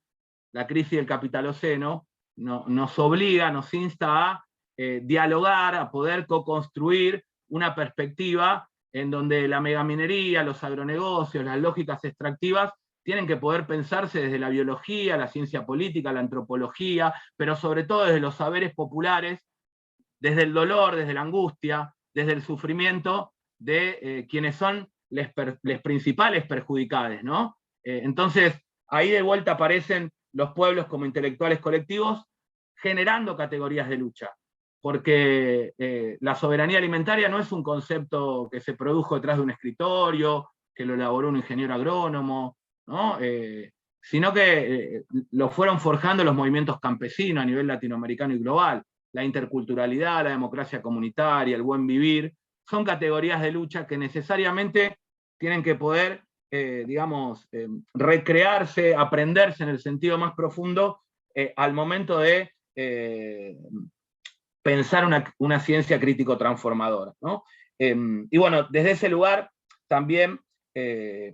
[SPEAKER 4] la crisis del capitaloceno, nos obliga, nos insta a dialogar, a poder co-construir una perspectiva en donde la megaminería, los agronegocios, las lógicas extractivas tienen que poder pensarse desde la biología, la ciencia política, la antropología, pero sobre todo desde los saberes populares, desde el dolor, desde la angustia, desde el sufrimiento de quienes son los principales perjudicados, ¿no? Entonces, ahí de vuelta aparecen los pueblos como intelectuales colectivos, generando categorías de lucha, porque la soberanía alimentaria no es un concepto que se produjo detrás de un escritorio, que lo elaboró un ingeniero agrónomo, ¿no? Sino que lo fueron forjando los movimientos campesinos a nivel latinoamericano y global. La interculturalidad, la democracia comunitaria, el buen vivir, son categorías de lucha que necesariamente tienen que poder, digamos, recrearse, aprenderse en el sentido más profundo al momento de pensar una ciencia crítico transformadora, ¿no? Y bueno, desde ese lugar también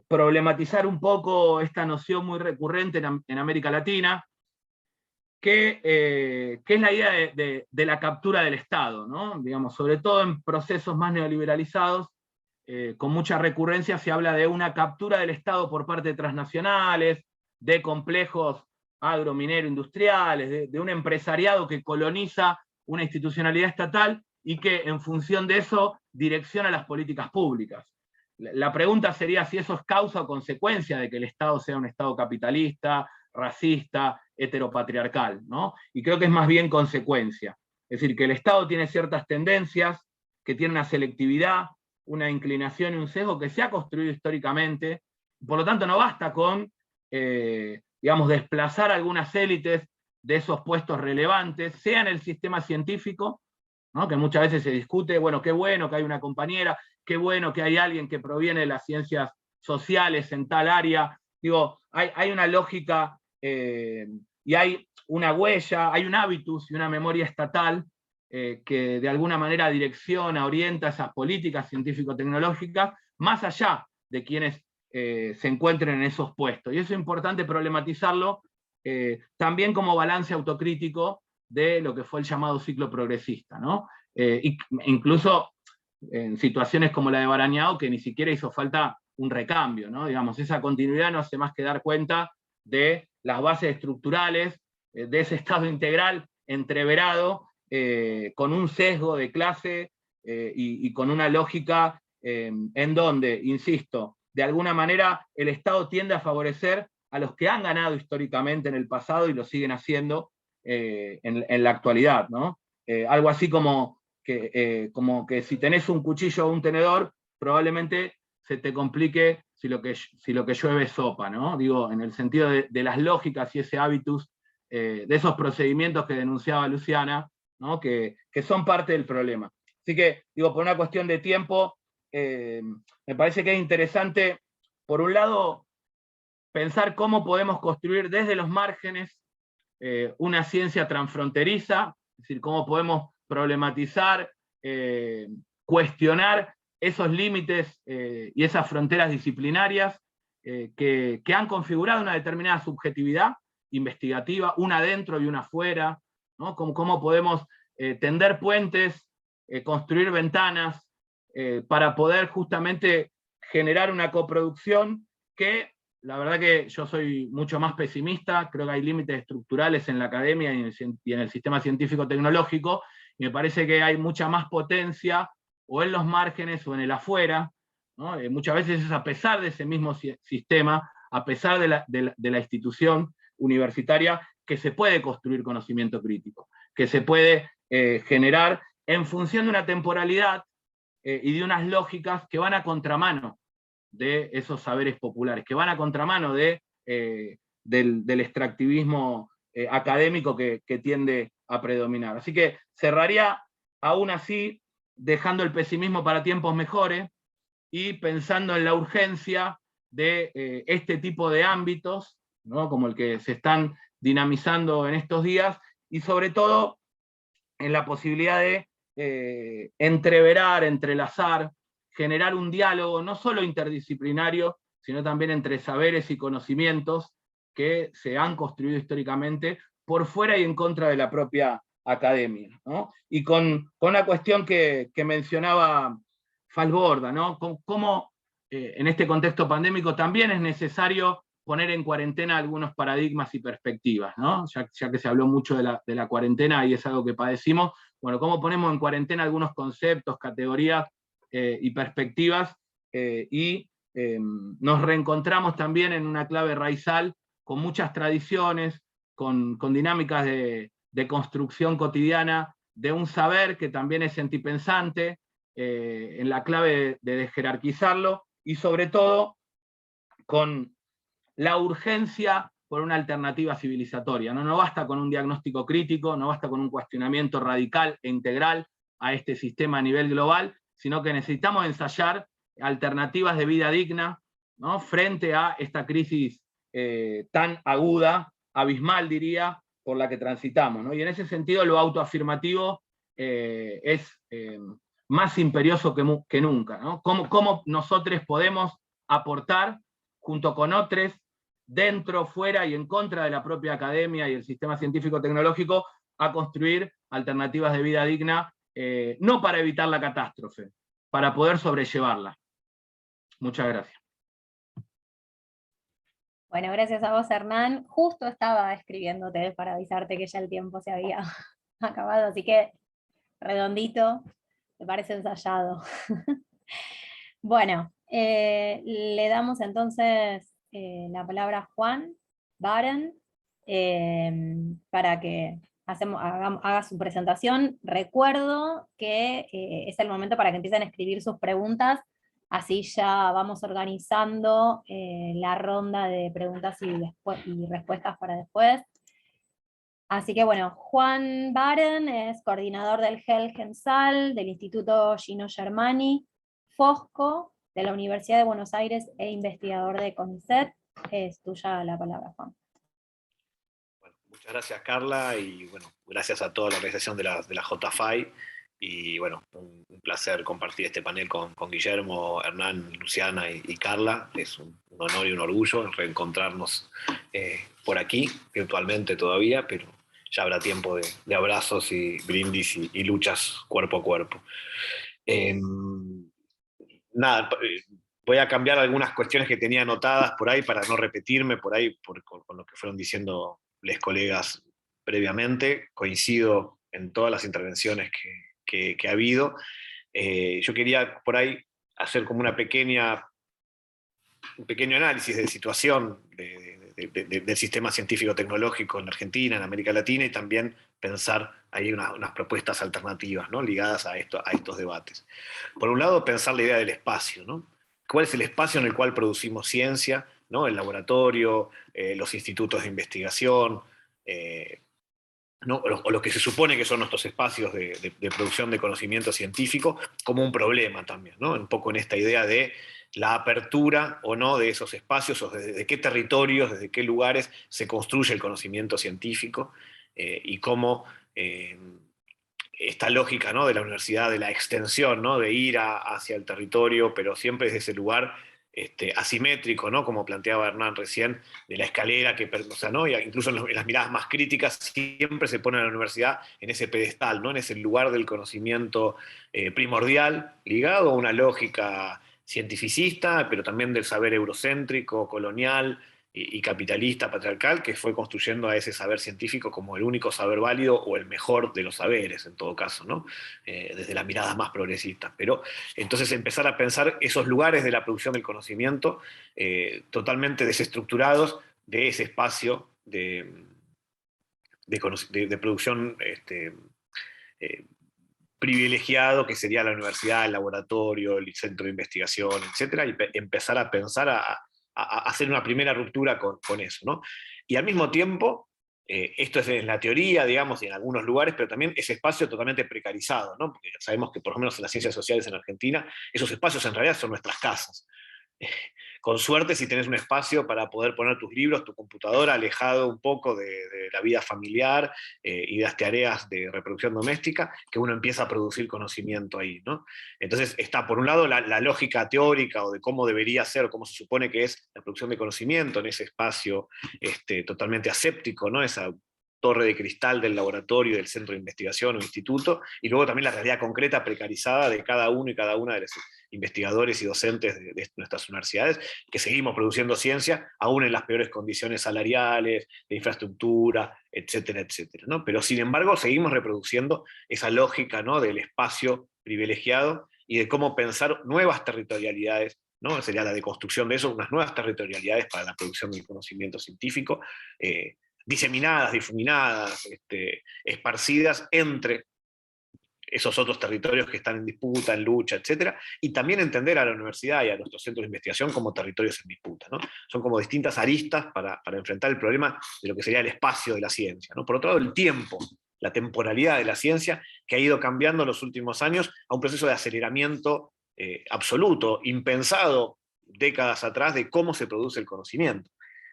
[SPEAKER 4] problematizar un poco esta noción muy recurrente en América Latina, que es la idea de la captura del Estado, ¿no? Digamos, sobre todo en procesos más neoliberalizados, con mucha recurrencia se habla de una captura del Estado por parte de transnacionales, de complejos agrominero industriales, de un empresariado que coloniza una institucionalidad estatal y que en función de eso direcciona las políticas públicas. La pregunta sería si eso es causa o consecuencia de que el Estado sea un Estado capitalista, racista, heteropatriarcal, ¿no? Y creo que es más bien consecuencia. Es decir, que el Estado tiene ciertas tendencias, que tiene una selectividad, una inclinación y un sesgo que se ha construido históricamente, por lo tanto no basta con, digamos, desplazar algunas élites de esos puestos relevantes, sea en el sistema científico, ¿no? Que muchas veces se discute, bueno que hay una compañera, qué bueno que hay alguien que proviene de las ciencias sociales en tal área. Digo, hay una lógica y hay una huella, hay un hábitus y una memoria estatal que de alguna manera direcciona, orienta esas políticas científico-tecnológicas, más allá de quienes se encuentren en esos puestos. Y eso es importante problematizarlo también como balance autocrítico de lo que fue el llamado ciclo progresista, ¿no? Incluso en situaciones como la de Barañao, que ni siquiera hizo falta un recambio, ¿no? Digamos, esa continuidad no hace más que dar cuenta de las bases estructurales, de ese Estado integral entreverado, con un sesgo de clase y con una lógica en donde, insisto, de alguna manera el Estado tiende a favorecer a los que han ganado históricamente en el pasado y lo siguen haciendo en la actualidad, ¿no? Algo así como que si tenés un cuchillo o un tenedor, probablemente se te complique si lo que llueve es sopa, ¿no? Digo, en el sentido de las lógicas y ese hábitus, de esos procedimientos que denunciaba Luciana, ¿no? Que son parte del problema. Así que, digo, por una cuestión de tiempo, me parece que es interesante, por un lado, pensar cómo podemos construir desde los márgenes una ciencia transfronteriza, es decir, cómo podemos problematizar, cuestionar esos límites y esas fronteras disciplinarias que han configurado una determinada subjetividad investigativa, una adentro y una afuera, ¿no? Cómo podemos tender puentes, construir ventanas, para poder justamente generar una coproducción que, la verdad que yo soy mucho más pesimista, creo que hay límites estructurales en la academia y en el sistema científico-tecnológico, y me parece que hay mucha más potencia o en los márgenes o en el afuera, ¿no? Muchas veces es a pesar de ese mismo sistema, a pesar de la institución universitaria, que se puede construir conocimiento crítico, que se puede generar en función de una temporalidad y de unas lógicas que van a contramano de esos saberes populares, que van a contramano del extractivismo académico que tiende a predominar. Así que cerraría aún así dejando el pesimismo para tiempos mejores y pensando en la urgencia de este tipo de ámbitos, ¿no? Como el que se están dinamizando en estos días, y sobre todo en la posibilidad de entreverar, entrelazar, generar un diálogo no solo interdisciplinario, sino también entre saberes y conocimientos que se han construido históricamente por fuera y en contra de la propia academia, ¿no? Y con una cuestión que mencionaba Falborda, ¿no? Cómo en este contexto pandémico también es necesario poner en cuarentena algunos paradigmas y perspectivas, ¿no? Ya que se habló mucho de la cuarentena y es algo que padecimos, bueno, cómo ponemos en cuarentena algunos conceptos, categorías y perspectivas, y nos reencontramos también en una clave raizal con muchas tradiciones, con dinámicas de construcción cotidiana, de un saber que también es sentipensante, en la clave de desjerarquizarlo, y sobre todo con la urgencia por una alternativa civilizatoria. No basta con un diagnóstico crítico, no basta con un cuestionamiento radical e integral a este sistema a nivel global, sino que necesitamos ensayar alternativas de vida digna, ¿no? Frente a esta crisis tan aguda, abismal diría, por la que transitamos, ¿no? Y en ese sentido lo autoafirmativo es más imperioso que nunca, ¿no? ¿Cómo nosotros podemos aportar junto con otros, dentro, fuera y en contra de la propia academia y el sistema científico-tecnológico, a construir alternativas de vida digna, no para evitar la catástrofe, para poder sobrellevarla? Muchas gracias.
[SPEAKER 1] Bueno, gracias a vos, Hernán. Justo estaba escribiéndote para avisarte que ya el tiempo se había acabado, así que redondito, me parece ensayado. Bueno, le damos entonces la palabra a Juan Baren para que haga su presentación. Recuerdo que es el momento para que empiecen a escribir sus preguntas, así ya vamos organizando la ronda de preguntas y respuestas para después. Así que bueno, Juan Baren es coordinador del Helgensal, del Instituto Gino Germani, Fosco, de la Universidad de Buenos Aires e investigador de CONICET. Es tuya la palabra, Juan.
[SPEAKER 5] Bueno, muchas gracias, Carla, y bueno, gracias a toda la organización de la JFI. Y bueno, un placer compartir este panel con Guillermo, Hernán, Luciana y Carla. Es un honor y un orgullo reencontrarnos por aquí, virtualmente todavía, pero ya habrá tiempo de abrazos y brindis y luchas cuerpo a cuerpo. Nada, voy a cambiar algunas cuestiones que tenía anotadas por ahí para no repetirme por ahí con lo que fueron diciendo los colegas previamente. Coincido en todas las intervenciones que ha habido. Yo quería por ahí hacer como un pequeño análisis de situación del sistema científico-tecnológico en Argentina, en América Latina, y también pensar ahí unas propuestas alternativas, ¿no?, ligadas a estos debates. Por un lado, pensar la idea del espacio, ¿no? ¿Cuál es el espacio en el cual producimos ciencia, ¿no? El laboratorio, los institutos de investigación, ¿no? o lo que se supone que son nuestros espacios de producción de conocimiento científico, como un problema también, ¿no? Un poco en esta idea de la apertura o no de esos espacios, o desde qué territorios, desde qué lugares se construye el conocimiento científico, y cómo esta lógica, ¿no?, de la universidad, de la extensión, ¿no?, de ir hacia el territorio, pero siempre desde ese lugar asimétrico, ¿no?, como planteaba Hernán recién, de la escalera, o sea, ¿no?, incluso en las miradas más críticas siempre se pone a la universidad en ese pedestal, ¿no?, en ese lugar del conocimiento primordial, ligado a una lógica cientificista, pero también del saber eurocéntrico, colonial y capitalista, patriarcal, que fue construyendo a ese saber científico como el único saber válido o el mejor de los saberes, en todo caso, ¿no? Desde las miradas más progresistas. Pero entonces empezar a pensar esos lugares de la producción del conocimiento totalmente desestructurados de ese espacio de producción privilegiado que sería la universidad, el laboratorio, el centro de investigación, etcétera, y empezar a pensar a hacer una primera ruptura con eso, ¿no? Y al mismo tiempo, esto es en la teoría, digamos, y en algunos lugares, pero también ese espacio totalmente precarizado, ¿no? Porque sabemos que por lo menos en las ciencias sociales en Argentina, esos espacios en realidad son nuestras casas. Con suerte, si tenés un espacio para poder poner tus libros, tu computadora, alejado un poco de la vida familiar y de las tareas de reproducción doméstica, que uno empieza a producir conocimiento ahí, ¿no? Entonces está, por un lado, la lógica teórica o de cómo debería ser o cómo se supone que es la producción de conocimiento en ese espacio totalmente aséptico, ¿no? Esa torre de cristal del laboratorio, del centro de investigación o instituto, y luego también la realidad concreta precarizada de cada uno y cada una de los investigadores y docentes de nuestras universidades, que seguimos produciendo ciencia, aún en las peores condiciones salariales, de infraestructura, etcétera, etcétera, ¿no? Pero sin embargo seguimos reproduciendo esa lógica, ¿no?, del espacio privilegiado y de cómo pensar nuevas territorialidades, ¿no? Sería la deconstrucción de eso, unas nuevas territorialidades para la producción del conocimiento científico, diseminadas, difuminadas, esparcidas entre esos otros territorios que están en disputa, en lucha, etcétera, y también entender a la universidad y a nuestros centros de investigación como territorios en disputa, ¿no? Son como distintas aristas para enfrentar el problema de lo que sería el espacio de la ciencia, ¿no? Por otro lado, el tiempo, la temporalidad de la ciencia, que ha ido cambiando en los últimos años a un proceso de aceleramiento absoluto, impensado décadas atrás, de cómo se produce el conocimiento,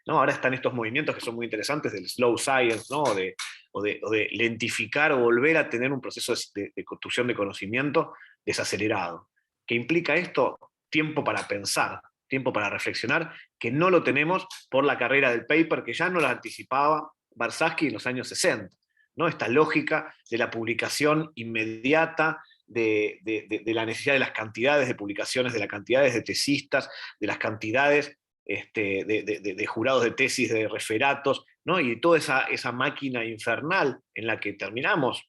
[SPEAKER 5] ¿no? Ahora están estos movimientos que son muy interesantes del slow science, ¿no? o de lentificar o volver a tener un proceso de construcción de conocimiento desacelerado. ¿Qué implica esto? Tiempo para pensar, tiempo para reflexionar, que no lo tenemos por la carrera del paper, que ya no la anticipaba Barsaski en los años 60, ¿no? Esta lógica de la publicación inmediata, de la necesidad de las cantidades de publicaciones, de las cantidades de tesistas, de las cantidades de jurados de tesis, de referatos, ¿no? Y toda esa máquina infernal en la que terminamos,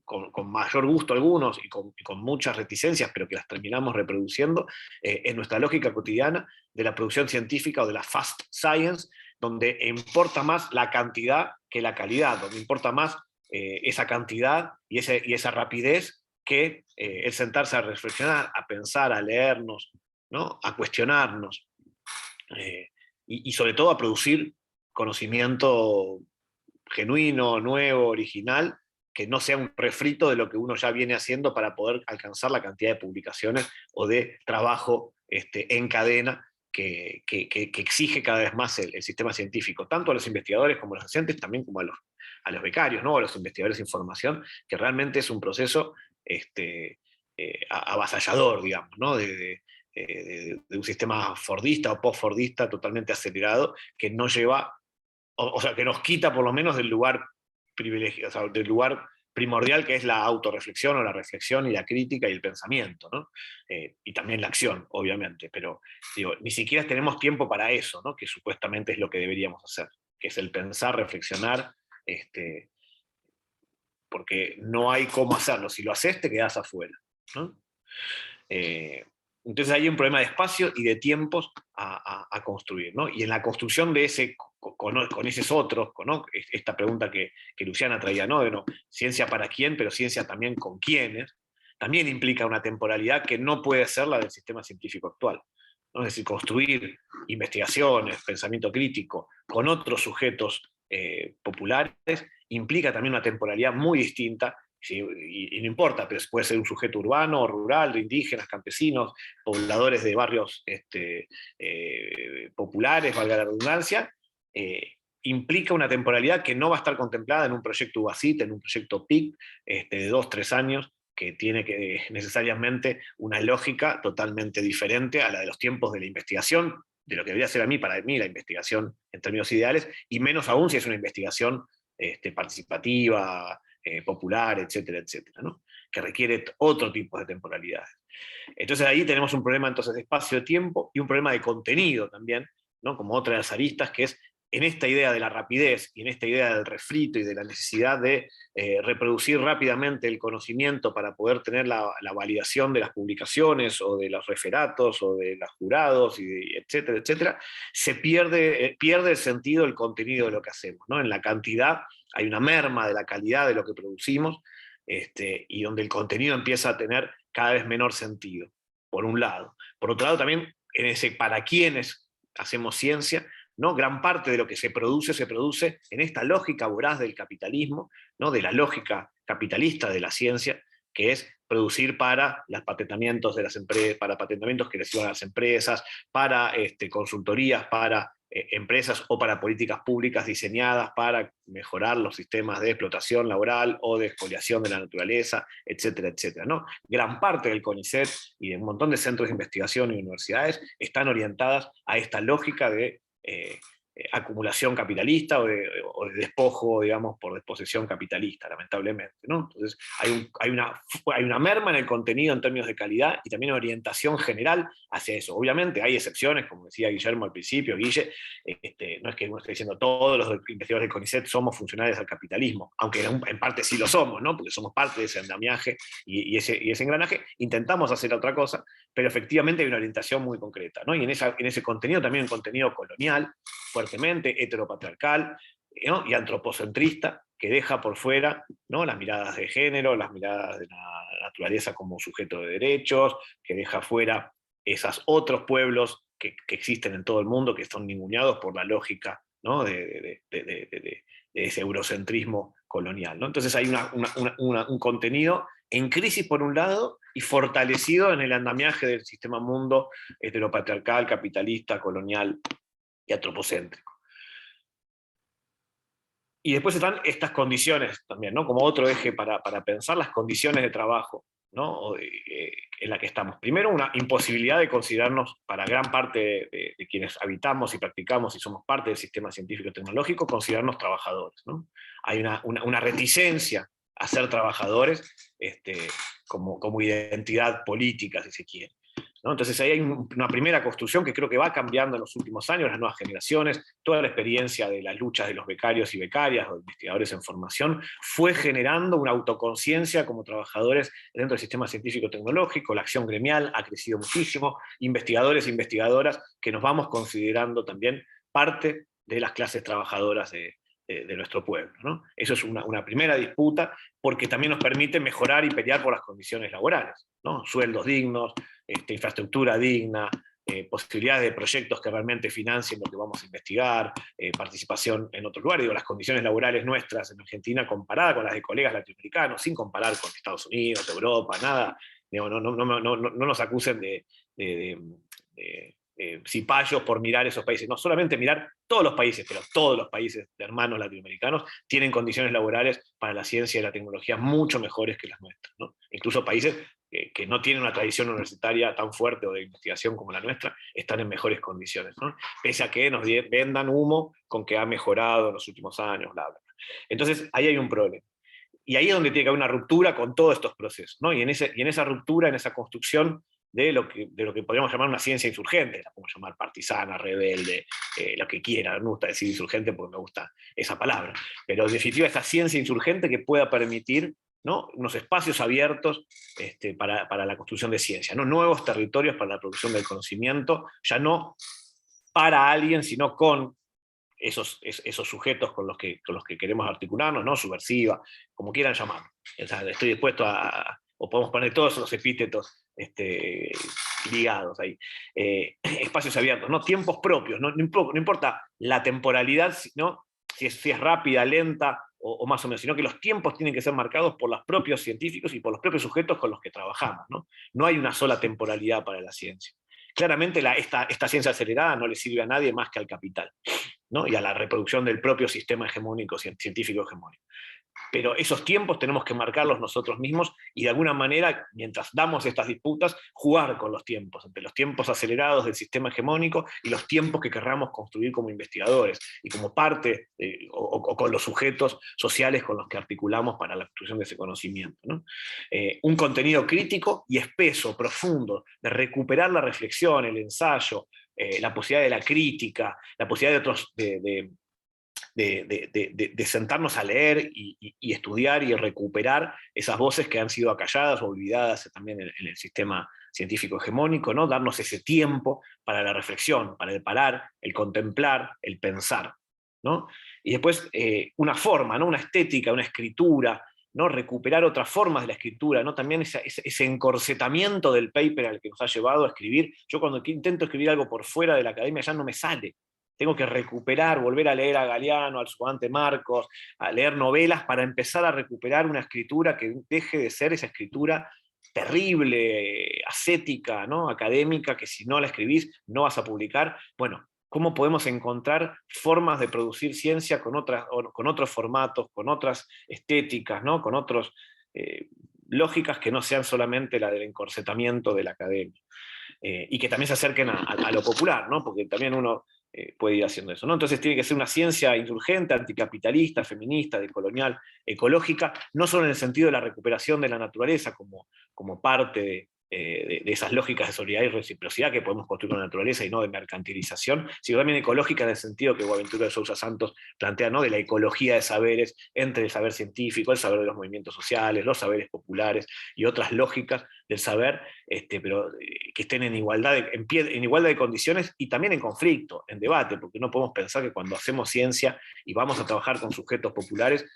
[SPEAKER 5] con mayor gusto algunos y con muchas reticencias, pero que las terminamos reproduciendo, en nuestra lógica cotidiana de la producción científica o de la fast science, donde importa más la cantidad que la calidad, donde importa más esa cantidad y esa rapidez que el sentarse a reflexionar, a pensar, a leernos, ¿no? A cuestionarnos, y sobre todo a producir conocimiento genuino, nuevo, original, que no sea un refrito de lo que uno ya viene haciendo para poder alcanzar la cantidad de publicaciones o de trabajo en cadena que exige cada vez más el sistema científico, tanto a los investigadores como a los docentes, también como a los becarios, ¿no? A los investigadores de información, que realmente es un proceso avasallador, digamos, ¿no? de un sistema fordista o post-fordista totalmente acelerado, que no lleva, o sea, que nos quita por lo menos del lugar privilegiado, o sea, del lugar primordial que es la autorreflexión o la reflexión y la crítica y el pensamiento, ¿no? Y también la acción, obviamente, pero digo, ni siquiera tenemos tiempo para eso, ¿no? Que supuestamente es lo que deberíamos hacer, que es el pensar, reflexionar, porque no hay cómo hacerlo. Si lo haces, te quedás afuera, ¿no? Entonces hay un problema de espacio y de tiempos a construir, ¿no? Y en la construcción de ese, con esos otros, ¿no? Esta pregunta que Luciana traía, ¿no? De, ciencia para quién, pero ciencia también con quiénes, también implica una temporalidad que no puede ser la del sistema científico actual, ¿no? Es decir, construir investigaciones, pensamiento crítico con otros sujetos populares implica también una temporalidad muy distinta. Sí, y no importa, pero puede ser un sujeto urbano, rural, de indígenas, campesinos, pobladores de barrios populares, valga la redundancia, implica una temporalidad que no va a estar contemplada en un proyecto UBACIT, en un proyecto PIC, de 2-3 años, que tiene que necesariamente una lógica totalmente diferente a la de los tiempos de la investigación, de lo que debería ser para mí la investigación en términos ideales, y menos aún si es una investigación participativa, popular, etcétera, etcétera, ¿no? Que requiere otro tipo de temporalidades. Entonces ahí tenemos un problema entonces de espacio-tiempo y un problema de contenido también, ¿no? Como otra de las aristas, que es en esta idea de la rapidez y en esta idea del refrito y de la necesidad de reproducir rápidamente el conocimiento para poder tener la validación de las publicaciones o de los referatos o de los jurados, etcétera, etcétera, se pierde el sentido, el contenido de lo que hacemos, ¿no? En la cantidad hay una merma de la calidad de lo que producimos, y donde el contenido empieza a tener cada vez menor sentido, por un lado. Por otro lado, también en ese para quiénes hacemos ciencia, ¿no? Gran parte de lo que se produce en esta lógica voraz del capitalismo, ¿no? De la lógica capitalista de la ciencia, que es producir para los patentamientos de las empresas, para patentamientos que reciban las empresas, para consultorías, para empresas o para políticas públicas diseñadas para mejorar los sistemas de explotación laboral o de expoliación de la naturaleza, etcétera, etcétera, ¿no? Gran parte del CONICET y de un montón de centros de investigación y universidades están orientadas a esta lógica de acumulación capitalista o de despojo, digamos, por disposición capitalista, lamentablemente, ¿no? Entonces hay una merma en el contenido en términos de calidad y también una orientación general hacia eso. Obviamente hay excepciones, como decía Guillermo al principio, Guille, no es que uno esté diciendo todos los investigadores del CONICET somos funcionarios del capitalismo, aunque en parte sí lo somos, ¿no? Porque somos parte de ese andamiaje y ese engranaje. Intentamos hacer otra cosa, pero efectivamente hay una orientación muy concreta, ¿no? Y en ese contenido también un contenido colonial, fuertemente heteropatriarcal, ¿no? Y antropocentrista, que deja por fuera, ¿no? Las miradas de género, las miradas de la naturaleza como sujeto de derechos, que deja fuera esos otros pueblos que existen en todo el mundo, que son ninguneados por la lógica, ¿no? de ese eurocentrismo colonial, ¿no? Entonces hay un contenido en crisis por un lado y fortalecido en el andamiaje del sistema mundo heteropatriarcal, capitalista, colonial y antropocéntrico. Y después están estas condiciones también, ¿no? Como otro eje para pensar las condiciones de trabajo, ¿no? En la que estamos. Primero, una imposibilidad de considerarnos, para gran parte de quienes habitamos y practicamos y somos parte del sistema científico-tecnológico, considerarnos trabajadores, ¿no? Hay una reticencia a ser trabajadores como identidad política, si se quiere, ¿no? Entonces ahí hay una primera construcción que creo que va cambiando en los últimos años, las nuevas generaciones, toda la experiencia de las luchas de los becarios y becarias, o investigadores en formación, fue generando una autoconciencia como trabajadores dentro del sistema científico-tecnológico, la acción gremial ha crecido muchísimo, investigadores e investigadoras que nos vamos considerando también parte de las clases trabajadoras de nuestro pueblo, ¿no? Eso es una primera disputa, porque también nos permite mejorar y pelear por las condiciones laborales, ¿no? Sueldos dignos, infraestructura digna, posibilidades de proyectos que realmente financien lo que vamos a investigar, participación en otros lugares. Digo, las condiciones laborales nuestras en Argentina comparadas con las de colegas latinoamericanos, sin comparar con Estados Unidos, Europa, nada, digo, no nos acusen de cipayos por mirar esos países, no solamente mirar todos los países, pero todos los países de hermanos latinoamericanos tienen condiciones laborales para la ciencia y la tecnología mucho mejores que las nuestras, ¿no? Incluso países que no tienen una tradición universitaria tan fuerte o de investigación como la nuestra, están en mejores condiciones, ¿no? Pese a que nos vendan humo con que ha mejorado en los últimos años, bla, bla. Entonces, ahí hay un problema. Y ahí es donde tiene que haber una ruptura con todos estos procesos, ¿no? Y en esa ruptura, en esa construcción de lo que podríamos llamar una ciencia insurgente, la podemos llamar partisana, rebelde, lo que quiera, no me gusta decir insurgente porque me gusta esa palabra, pero en definitiva esa ciencia insurgente que pueda permitir, ¿no?, unos espacios abiertos para la construcción de ciencia, ¿no?, nuevos territorios para la producción del conocimiento, ya no para alguien, sino con esos sujetos con los que queremos articularnos, ¿no?, subversiva, como quieran llamarlo. O sea, estoy dispuesto o podemos poner todos los epítetos ligados ahí. Espacios abiertos, ¿no? Tiempos propios, no importa la temporalidad, sino si es rápida, lenta o más o menos, sino que los tiempos tienen que ser marcados por los propios científicos y por los propios sujetos con los que trabajamos, ¿no? No hay una sola temporalidad para la ciencia. Claramente esta ciencia acelerada no le sirve a nadie más que al capital, ¿no?, y a la reproducción del propio sistema hegemónico, científico hegemónico. Pero esos tiempos tenemos que marcarlos nosotros mismos y de alguna manera, mientras damos estas disputas, jugar con los tiempos, entre los tiempos acelerados del sistema hegemónico y los tiempos que querramos construir como investigadores y como parte o con los sujetos sociales con los que articulamos para la construcción de ese conocimiento, ¿no? Un contenido crítico y espeso, profundo, de recuperar la reflexión, el ensayo, la posibilidad de la crítica, la posibilidad de sentarnos a leer y estudiar y recuperar esas voces que han sido acalladas o olvidadas también en el sistema científico hegemónico, ¿no? Darnos ese tiempo para la reflexión, para el parar, el contemplar, el pensar, ¿no? Y después una forma, ¿no?, una estética, una escritura, ¿no?, recuperar otras formas de la escritura, ¿no?, también ese encorsetamiento del paper al que nos ha llevado a escribir. Yo cuando intento escribir algo por fuera de la academia ya no me sale. Tengo que recuperar, volver a leer a Galeano, al Sugante Marcos, a leer novelas para empezar a recuperar una escritura que deje de ser esa escritura terrible, ascética, ¿no?, académica, que si no la escribís no vas a publicar. Bueno, ¿cómo podemos encontrar formas de producir ciencia con otros formatos, con otras estéticas, ¿no?, con otras lógicas que no sean solamente la del encorsetamiento de la academia? Y que también se acerquen a lo popular, ¿no?, porque también uno puede ir haciendo eso, ¿no? Entonces tiene que ser una ciencia insurgente, anticapitalista, feminista, decolonial, ecológica, no solo en el sentido de la recuperación de la naturaleza como parte de esas lógicas de solidaridad y reciprocidad que podemos construir con la naturaleza y no de mercantilización, sino también ecológica en el sentido que Boaventura de Sousa Santos plantea, ¿no?, de la ecología de saberes entre el saber científico, el saber de los movimientos sociales, los saberes populares y otras lógicas del saber, pero que estén en igualdad de condiciones y también en conflicto, en debate, porque no podemos pensar que cuando hacemos ciencia y vamos a trabajar con sujetos populares,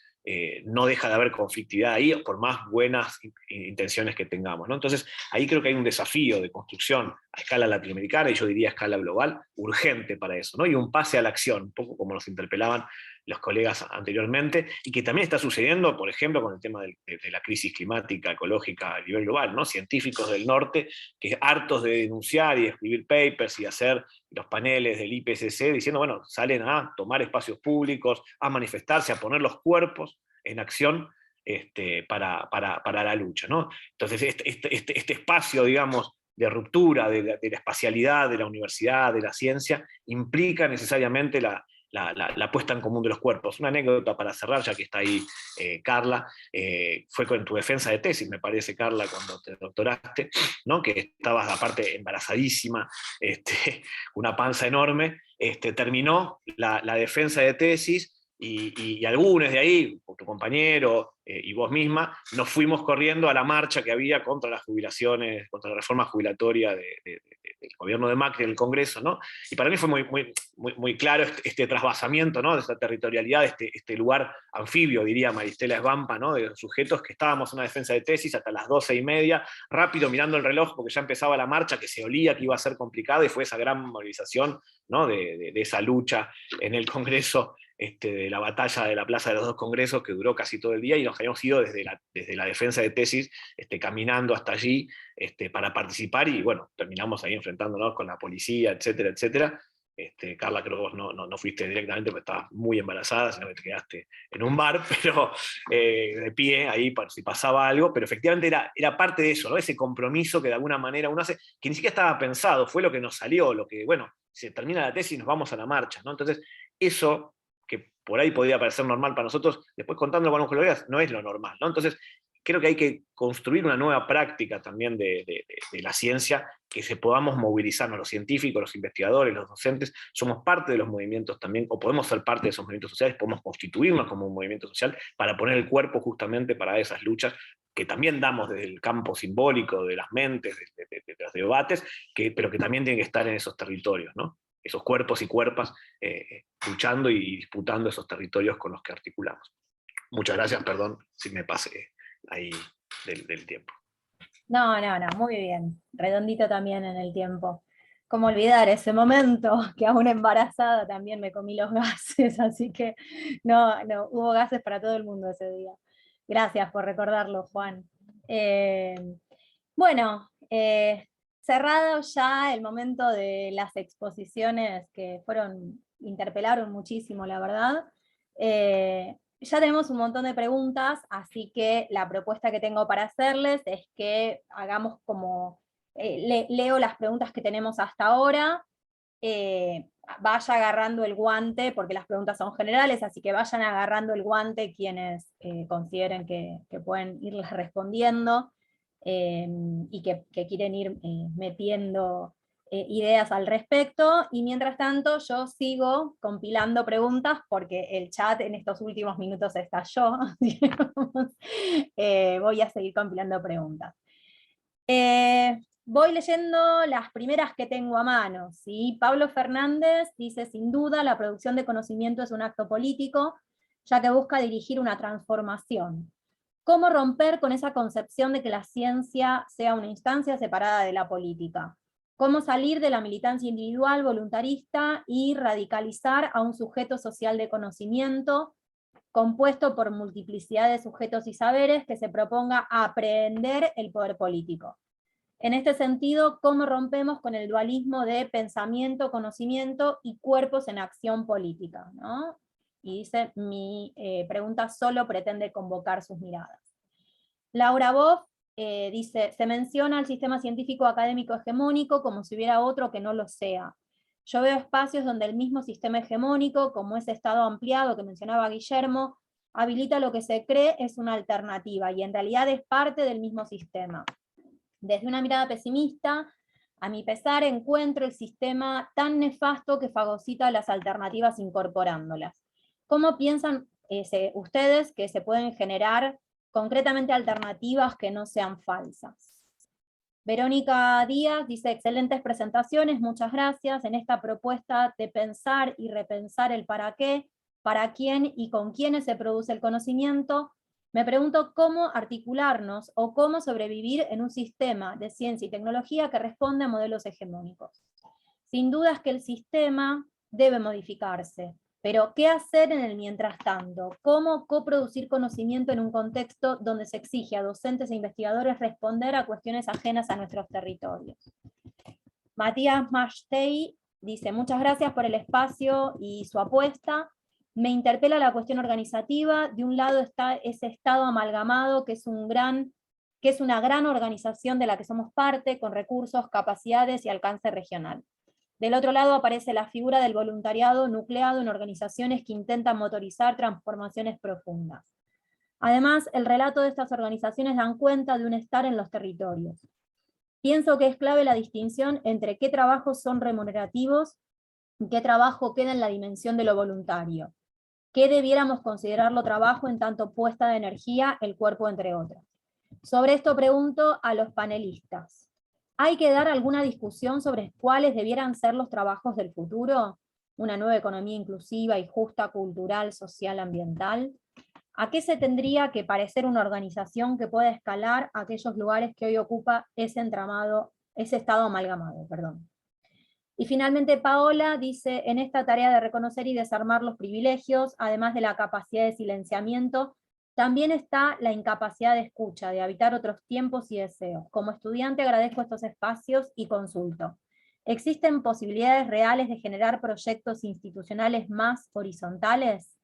[SPEAKER 5] no deja de haber conflictividad ahí, por más buenas intenciones que tengamos, ¿no? Entonces, ahí creo que hay un desafío de construcción a escala latinoamericana, y yo diría a escala global, urgente para eso, ¿no? Y un pase a la acción, un poco como nos interpelaban los colegas anteriormente, y que también está sucediendo, por ejemplo, con el tema de la crisis climática, ecológica a nivel global, ¿no? Científicos del norte que hartos de denunciar y de escribir papers y hacer los paneles del IPCC diciendo, bueno, salen a tomar espacios públicos, a manifestarse, a poner los cuerpos en acción para la lucha, ¿no? Entonces, este espacio, digamos, de ruptura de la espacialidad, de la universidad, de la ciencia, implica necesariamente la puesta en común de los cuerpos. Una anécdota para cerrar, ya que está ahí Carla, fue con tu defensa de tesis, me parece, Carla, cuando te doctoraste, ¿no? Que estabas aparte embarazadísima, una panza enorme, terminó la defensa de tesis, y algunos de ahí, tu compañero y vos misma, nos fuimos corriendo a la marcha que había contra las jubilaciones, contra la reforma jubilatoria del gobierno de Macri en el Congreso, ¿no? Y para mí fue muy claro este trasvasamiento, ¿no? De esta territorialidad, este lugar anfibio, diría Maristela Svampa, ¿no? De los sujetos que estábamos en una defensa de tesis hasta las 12:30, rápido mirando el reloj porque ya empezaba la marcha, que se olía que iba a ser complicada, y fue esa gran movilización, ¿no? de esa lucha en el Congreso, de la batalla de la Plaza de los Dos Congresos, que duró casi todo el día, y nos habíamos ido desde la defensa de tesis, caminando hasta allí, para participar, y bueno, terminamos ahí enfrentándonos con la policía, etcétera, etcétera. Carla, creo que vos no fuiste directamente porque estabas muy embarazada, sino que te quedaste en un bar, pero de pie ahí si pasaba algo, pero efectivamente era parte de eso, ¿no? Ese compromiso que de alguna manera uno hace, que ni siquiera estaba pensado, fue lo que nos salió, lo que, bueno, se termina la tesis y nos vamos a la marcha, ¿no? Entonces, eso que por ahí podría parecer normal para nosotros, después contándolo con los colegas, no es lo normal, ¿no? Entonces, creo que hay que construir una nueva práctica también de la ciencia, que se podamos movilizarnos, los científicos, los investigadores, los docentes, somos parte de los movimientos también, o podemos ser parte de esos movimientos sociales, podemos constituirnos como un movimiento social para poner el cuerpo justamente para esas luchas que también damos desde el campo simbólico, de las mentes, de los debates, pero que también tienen que estar en esos territorios, ¿no? Esos cuerpos y cuerpas luchando y disputando esos territorios con los que articulamos. Muchas gracias, perdón si me pasé ahí del tiempo.
[SPEAKER 1] No, muy bien. Redondito también en el tiempo. ¿Cómo olvidar ese momento que aún embarazada también me comí los gases? Así que no, hubo gases para todo el mundo ese día. Gracias por recordarlo, Juan. Bueno, cerrado ya el momento de las exposiciones que interpelaron muchísimo, la verdad. Ya tenemos un montón de preguntas, así que la propuesta que tengo para hacerles es que hagamos como, leo las preguntas que tenemos hasta ahora, vaya agarrando el guante, porque las preguntas son generales, así que vayan agarrando el guante quienes consideren que pueden irles respondiendo, y que quieren ir metiendo ideas al respecto, y mientras tanto yo sigo compilando preguntas porque el chat en estos últimos minutos estalló, voy a seguir compilando preguntas. Voy leyendo las primeras que tengo a mano, ¿sí? Pablo Fernández dice: sin duda la producción de conocimiento es un acto político, ya que busca dirigir una transformación. ¿Cómo romper con esa concepción de que la ciencia sea una instancia separada de la política? ¿Cómo salir de la militancia individual voluntarista y radicalizar a un sujeto social de conocimiento compuesto por multiplicidad de sujetos y saberes que se proponga aprehender el poder político? En este sentido, ¿cómo rompemos con el dualismo de pensamiento, conocimiento y cuerpos en acción política, ¿no? Y dice, mi pregunta solo pretende convocar sus miradas. Laura Boff dice, se menciona al sistema científico académico hegemónico como si hubiera otro que no lo sea. Yo veo espacios donde el mismo sistema hegemónico, como ese estado ampliado que mencionaba Guillermo, habilita lo que se cree es una alternativa, y en realidad es parte del mismo sistema. Desde una mirada pesimista, a mi pesar, encuentro el sistema tan nefasto que fagocita las alternativas incorporándolas. ¿Cómo piensan ustedes que se pueden generar concretamente alternativas que no sean falsas? Verónica Díaz dice, excelentes presentaciones, muchas gracias. En esta propuesta de pensar y repensar el para qué, para quién y con quiénes se produce el conocimiento, me pregunto cómo articularnos o cómo sobrevivir en un sistema de ciencia y tecnología que responde a modelos hegemónicos. Sin duda es que el sistema debe modificarse, pero ¿qué hacer en el mientras tanto? ¿Cómo coproducir conocimiento en un contexto donde se exige a docentes e investigadores responder a cuestiones ajenas a nuestros territorios? Matías Mashtey dice, muchas gracias por el espacio y su apuesta. Me interpela la cuestión organizativa. De un lado está ese Estado amalgamado, que es una gran organización de la que somos parte, con recursos, capacidades y alcance regional. Del otro lado aparece la figura del voluntariado nucleado en organizaciones que intentan motorizar transformaciones profundas. Además, el relato de estas organizaciones dan cuenta de un estar en los territorios. Pienso que es clave la distinción entre qué trabajos son remunerativos y qué trabajo queda en la dimensión de lo voluntario. ¿Qué debiéramos considerarlo trabajo en tanto puesta de energía, el cuerpo, entre otras? Sobre esto pregunto a los panelistas. ¿Hay que dar alguna discusión sobre cuáles debieran ser los trabajos del futuro? ¿Una nueva economía inclusiva y justa, cultural, social, ambiental? ¿A qué se tendría que parecer una organización que pueda escalar a aquellos lugares que hoy ocupa ese entramado, ese estado amalgamado? Perdón. Y finalmente Paola dice, en esta tarea de reconocer y desarmar los privilegios, además de la capacidad de silenciamiento, también está la incapacidad de escucha, de habitar otros tiempos y deseos. Como estudiante agradezco estos espacios y consulto. ¿Existen posibilidades reales de generar proyectos institucionales más horizontales?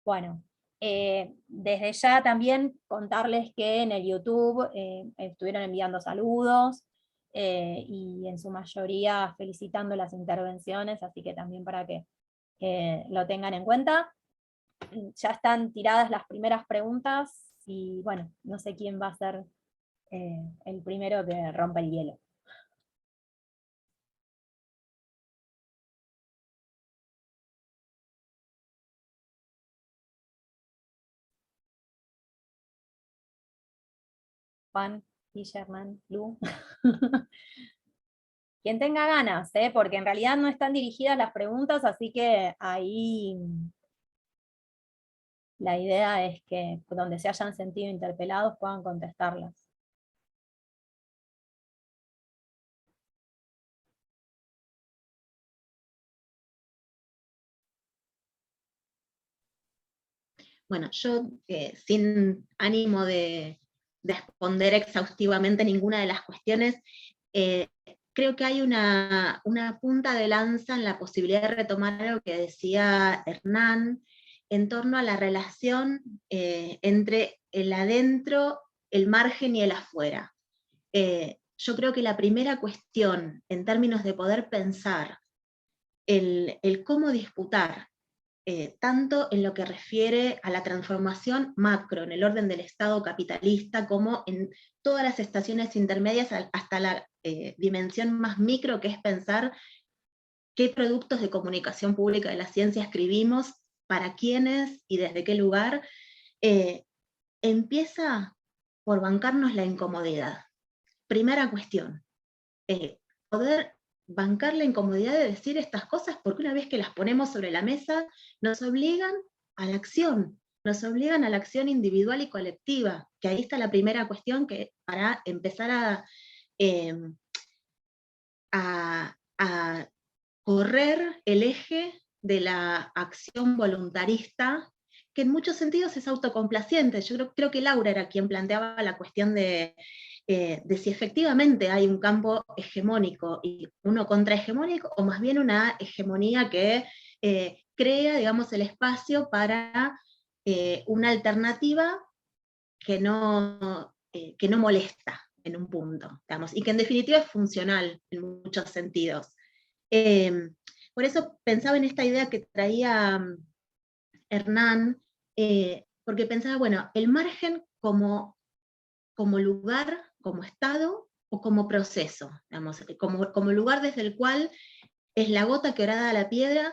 [SPEAKER 1] Bueno, desde ya también contarles que en el YouTube estuvieron enviando saludos, y en su mayoría felicitando las intervenciones, así que también para que lo tengan en cuenta. Ya están tiradas las primeras preguntas, y bueno, no sé quién va a ser el primero que rompa el hielo. Juan, Guillerman, Lu. Quien tenga ganas, porque en realidad no están dirigidas las preguntas, así que ahí la idea es que donde se hayan sentido interpelados puedan contestarlas.
[SPEAKER 3] Bueno, yo sin ánimo de responder exhaustivamente ninguna de las cuestiones, creo que hay una punta de lanza en la posibilidad de retomar algo que decía Hernán, en torno a la relación entre el adentro, el margen y el afuera. Yo creo que la primera cuestión, en términos de poder pensar el cómo disputar, tanto en lo que refiere a la transformación macro, en el orden del Estado capitalista, como en todas las estaciones intermedias, hasta la dimensión más micro, que es pensar qué productos de comunicación pública de la ciencia escribimos, para quiénes y desde qué lugar, empieza por bancarnos la incomodidad. Primera cuestión, poder bancar la incomodidad de decir estas cosas, porque una vez que las ponemos sobre la mesa, nos obligan a la acción, nos obligan a la acción individual y colectiva, que ahí está la primera cuestión, que para empezar a correr el eje de la acción voluntarista, que en muchos sentidos es autocomplaciente. Yo creo que Laura era quien planteaba la cuestión de si efectivamente hay un campo hegemónico y uno contrahegemónico, o más bien una hegemonía que crea, digamos, el espacio para una alternativa que no molesta en un punto, digamos, y que en definitiva es funcional en muchos sentidos. Por eso pensaba en esta idea que traía Hernán, porque pensaba, bueno, el margen como lugar, como estado, o como proceso, digamos, como lugar desde el cual es la gota que horada la piedra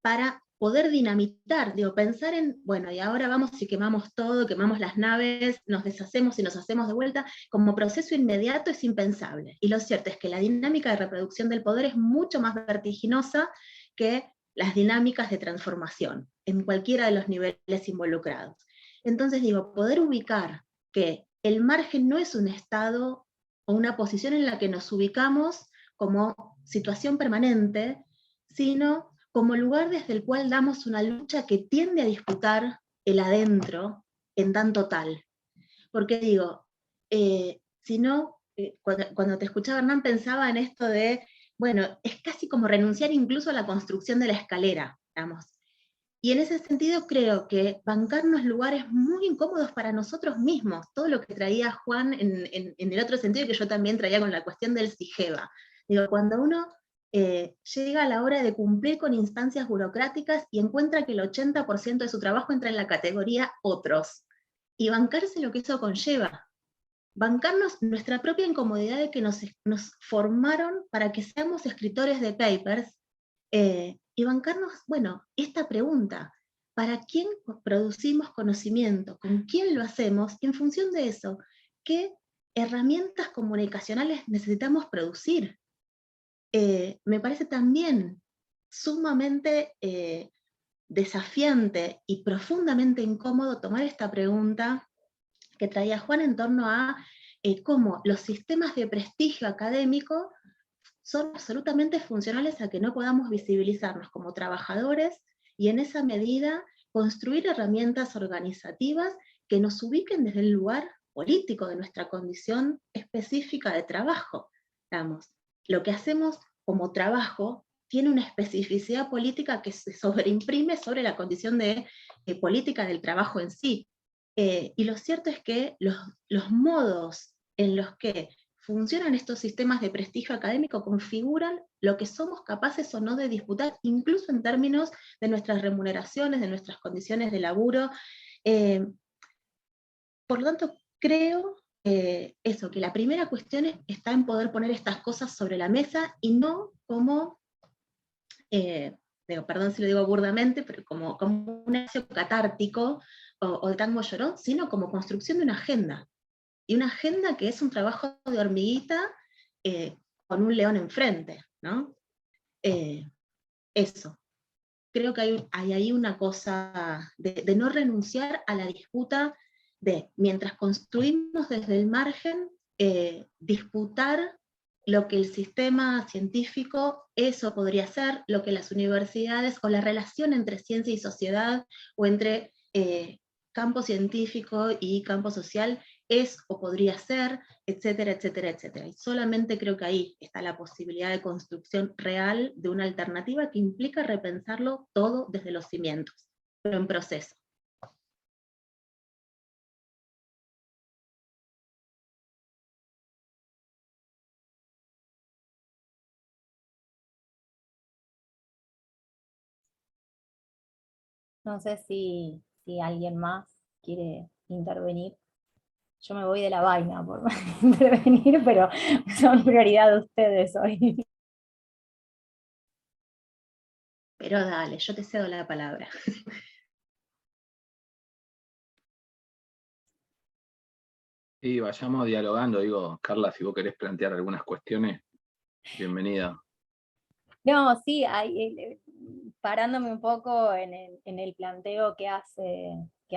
[SPEAKER 3] para poder dinamitar, digo, pensar en, bueno, y ahora vamos y quemamos todo, quemamos las naves, nos deshacemos y nos hacemos de vuelta, como proceso inmediato es impensable. Y lo cierto es que la dinámica de reproducción del poder es mucho más vertiginosa que las dinámicas de transformación, en cualquiera de los niveles involucrados. Entonces digo, poder ubicar que el margen no es un estado o una posición en la que nos ubicamos como situación permanente, sino como lugar desde el cual damos una lucha que tiende a disputar el adentro en tanto tal. Porque digo, si no, cuando te escuchaba Hernán pensaba en esto de, bueno, es casi como renunciar incluso a la construcción de la escalera, digamos. Y en ese sentido creo que bancarnos lugares muy incómodos para nosotros mismos, todo lo que traía Juan en el otro sentido que yo también traía con la cuestión del SIGEVA. Digo, cuando uno llega a la hora de cumplir con instancias burocráticas y encuentra que el 80% de su trabajo entra en la categoría otros, y bancarse lo que eso conlleva. Bancarnos nuestra propia incomodidad de que nos formaron para que seamos escritores de papers, y bancarnos, bueno, esta pregunta, ¿para quién producimos conocimiento? ¿Con quién lo hacemos? Y en función de eso, ¿qué herramientas comunicacionales necesitamos producir? Me parece también sumamente desafiante y profundamente incómodo tomar esta pregunta que traía Juan en torno a cómo los sistemas de prestigio académico son absolutamente funcionales a que no podamos visibilizarnos como trabajadores y en esa medida construir herramientas organizativas que nos ubiquen desde el lugar político de nuestra condición específica de trabajo. Digamos, lo que hacemos como trabajo tiene una especificidad política que se sobreimprime sobre la condición de política del trabajo en sí. Y lo cierto es que los modos en los que funcionan estos sistemas de prestigio académico configuran lo que somos capaces o no de disputar, incluso en términos de nuestras remuneraciones, de nuestras condiciones de laburo. Por lo tanto, creo eso, que la primera cuestión está en poder poner estas cosas sobre la mesa y no como, perdón si lo digo burdamente, pero como un acto catártico o de tango llorón, sino como construcción de una agenda. Y una agenda que es un trabajo de hormiguita con un león enfrente, ¿no? Eso. Creo que hay ahí una cosa de no renunciar a la disputa de, mientras construimos desde el margen, disputar lo que el sistema científico eso podría ser, lo que las universidades, o la relación entre ciencia y sociedad, o entre campo científico y campo social, es o podría ser, etcétera, etcétera, etcétera. Y solamente creo que ahí está la posibilidad de construcción real de una alternativa que implica repensarlo todo desde los cimientos, pero en proceso.
[SPEAKER 1] No sé si alguien más quiere intervenir. Yo me voy de la vaina por intervenir, pero son prioridad de ustedes hoy.
[SPEAKER 3] Pero dale, yo te cedo la palabra.
[SPEAKER 4] Y vayamos dialogando, digo, Carla, si vos querés plantear algunas cuestiones, bienvenida.
[SPEAKER 1] No, sí, parándome un poco en el planteo que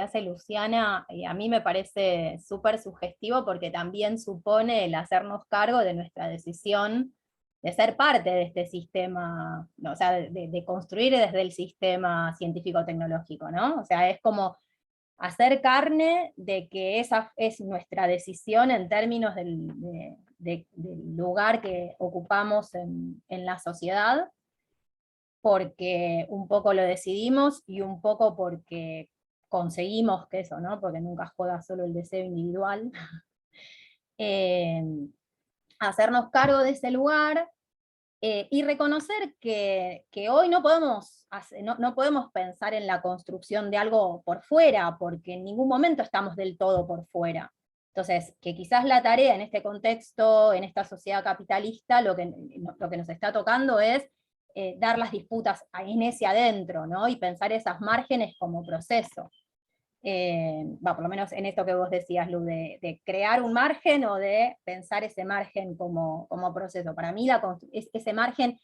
[SPEAKER 1] hace Luciana, a mí me parece súper sugestivo porque también supone el hacernos cargo de nuestra decisión de ser parte de este sistema, o sea, de construir desde el sistema científico-tecnológico, ¿no? O sea, es como hacer carne de que esa es nuestra decisión en términos del lugar que ocupamos en la sociedad, porque un poco lo decidimos y un poco porque conseguimos que eso, ¿no? Porque nunca juega solo el deseo individual. Hacernos cargo de ese lugar y reconocer que hoy no podemos pensar en la construcción de algo por fuera, porque en ningún momento estamos del todo por fuera. Entonces, que quizás la tarea en este contexto, en esta sociedad capitalista, lo que nos está tocando es dar las disputas en ese adentro, ¿no? Y pensar esas márgenes como proceso. Por lo menos en esto que vos decías, Lu, de crear un margen o de pensar ese margen como proceso. Para mí ese margen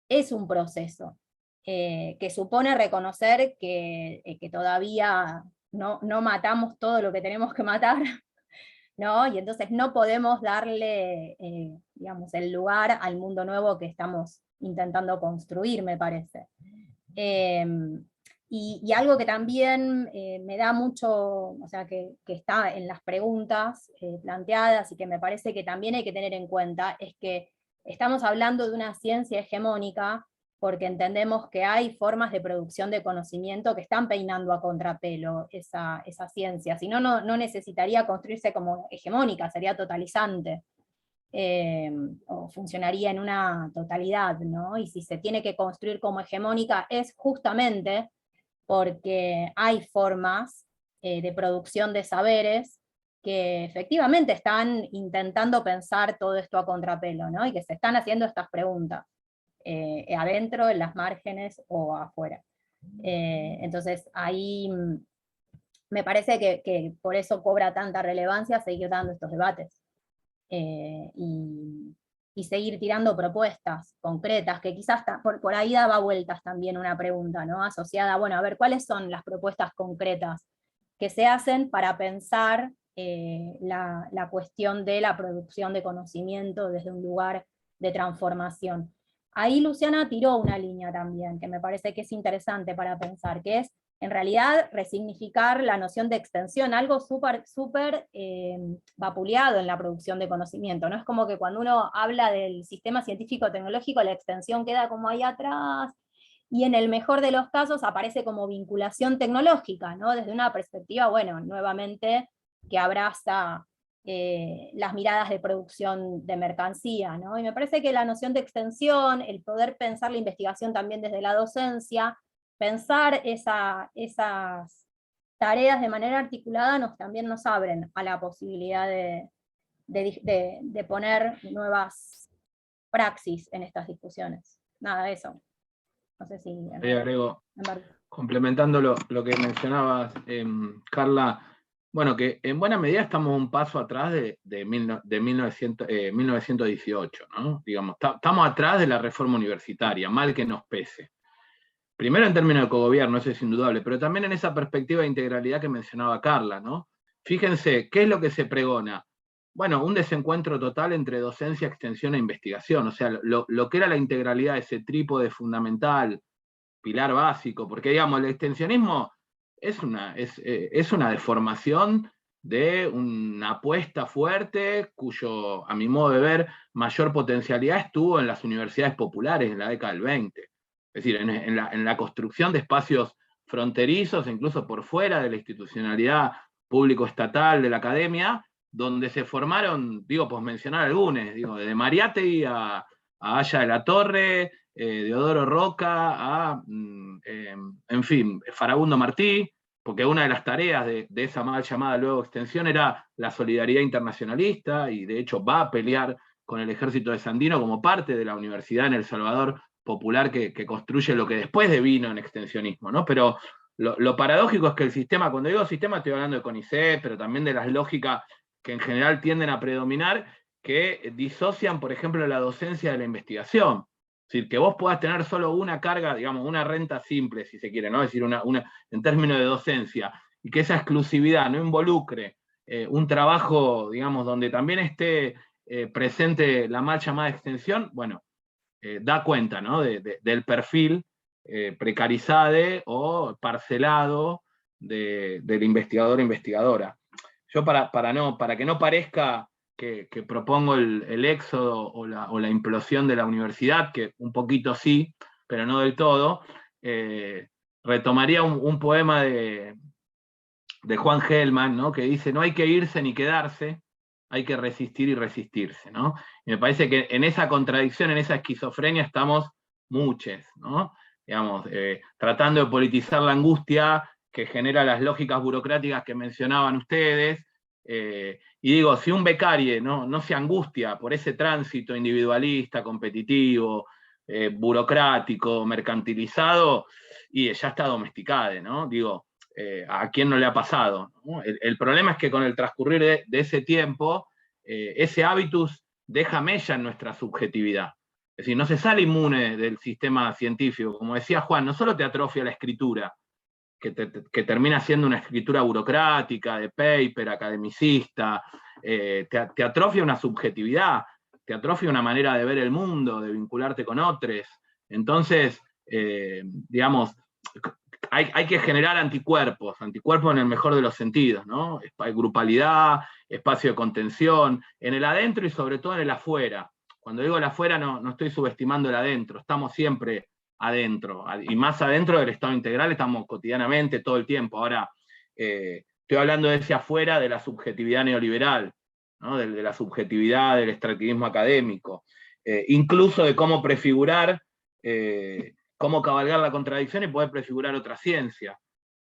[SPEAKER 1] es un proceso que supone reconocer que todavía no matamos todo lo que tenemos que matar, ¿no? Y entonces no podemos darle digamos, el lugar al mundo nuevo que estamos intentando construir, me parece. Y algo que también me da mucho, o sea, que está en las preguntas planteadas y que me parece que también hay que tener en cuenta, es que estamos hablando de una ciencia hegemónica porque entendemos que hay formas de producción de conocimiento que están peinando a contrapelo esa ciencia, si no, no necesitaría construirse como hegemónica, sería totalizante. o funcionaría en una totalidad, ¿no? Y si se tiene que construir como hegemónica es justamente porque hay formas de producción de saberes que efectivamente están intentando pensar todo esto a contrapelo, ¿no? Y que se están haciendo estas preguntas, adentro, en las márgenes o afuera. Entonces ahí me parece que por eso cobra tanta relevancia seguir dando estos debates. Y seguir tirando propuestas concretas, que quizás por ahí daba vueltas también una pregunta, ¿no? Asociada, bueno, a ver, ¿cuáles son las propuestas concretas que se hacen para pensar la cuestión de la producción de conocimiento desde un lugar de transformación? Ahí Luciana tiró una línea también, que me parece que es interesante para pensar, que es en realidad resignificar la noción de extensión, algo súper vapuleado en la producción de conocimiento, ¿no? Es como que cuando uno habla del sistema científico-tecnológico, la extensión queda como ahí atrás, y en el mejor de los casos aparece como vinculación tecnológica, ¿no? Desde una perspectiva, bueno, nuevamente, que abraza las miradas de producción de mercancía, ¿no? Y me parece que la noción de extensión, el poder pensar la investigación también desde la docencia, pensar esas tareas de manera articulada también nos abren a la posibilidad de poner nuevas praxis en estas discusiones. Nada, eso. No sé si...
[SPEAKER 4] Ahí agrego, complementando lo que mencionabas, Carla, bueno, que en buena medida estamos un paso atrás de 1918, ¿no? Digamos, estamos atrás de la reforma universitaria, mal que nos pese. Primero en términos de cogobierno, eso es indudable, pero también en esa perspectiva de integralidad que mencionaba Carla, ¿no? Fíjense, ¿qué es lo que se pregona? Bueno, un desencuentro total entre docencia, extensión e investigación, o sea, lo que era la integralidad, ese trípode fundamental, pilar básico, porque digamos, el extensionismo es una deformación de una apuesta fuerte, cuyo, a mi modo de ver, mayor potencialidad estuvo en las universidades populares en la década del 20. Es decir, en la construcción de espacios fronterizos, incluso por fuera de la institucionalidad público-estatal de la academia, donde se formaron, digo, pues mencionar algunos, digo, de Mariátegui a Haya de la Torre, Deodoro Roca, en fin, Farabundo Martí, porque una de las tareas de esa mal llamada luego extensión era la solidaridad internacionalista, y de hecho va a pelear con el ejército de Sandino como parte de la universidad en El Salvador popular que construye lo que después devino en extensionismo, ¿no? Pero lo paradójico es que el sistema, cuando digo sistema estoy hablando de CONICET, pero también de las lógicas que en general tienden a predominar, que disocian, por ejemplo, la docencia de la investigación. Es decir, que vos puedas tener solo una carga, digamos, una renta simple, si se quiere, ¿no? Es decir, en términos de docencia, y que esa exclusividad no involucre un trabajo, digamos, donde también esté presente la mal llamada extensión, bueno, da cuenta, ¿no? del perfil precarizado o parcelado del investigador o investigadora. Yo para que no parezca que propongo el éxodo o la implosión de la universidad, que un poquito sí, pero no del todo, retomaría un poema de Juan Gelman, ¿no? Que dice, no hay que irse ni quedarse, hay que resistir y resistirse, ¿no? Y me parece que en esa contradicción, en esa esquizofrenia estamos muchos, ¿no? Digamos, tratando de politizar la angustia que genera las lógicas burocráticas que mencionaban ustedes, y digo, si un becario no se angustia por ese tránsito individualista, competitivo, burocrático, mercantilizado, y ya está domesticado, ¿no? Digo, ¿a quién no le ha pasado? ¿No? El problema es que con el transcurrir de ese tiempo, ese hábitus deja mella en nuestra subjetividad. Es decir, no se sale inmune del sistema científico. Como decía Juan, no solo te atrofia la escritura, que termina siendo una escritura burocrática, de paper, academicista, te atrofia una subjetividad, te atrofia una manera de ver el mundo, de vincularte con otros. Entonces, digamos, hay que generar anticuerpos en el mejor de los sentidos, ¿no? Grupalidad, espacio de contención, en el adentro y sobre todo en el afuera. Cuando digo el afuera no estoy subestimando el adentro, estamos siempre adentro, y más adentro del Estado integral estamos cotidianamente, todo el tiempo. Ahora, estoy hablando de ese afuera de la subjetividad neoliberal, ¿no? De la subjetividad, del extractivismo académico, incluso de cómo prefigurar, cómo cabalgar la contradicción y poder prefigurar otra ciencia,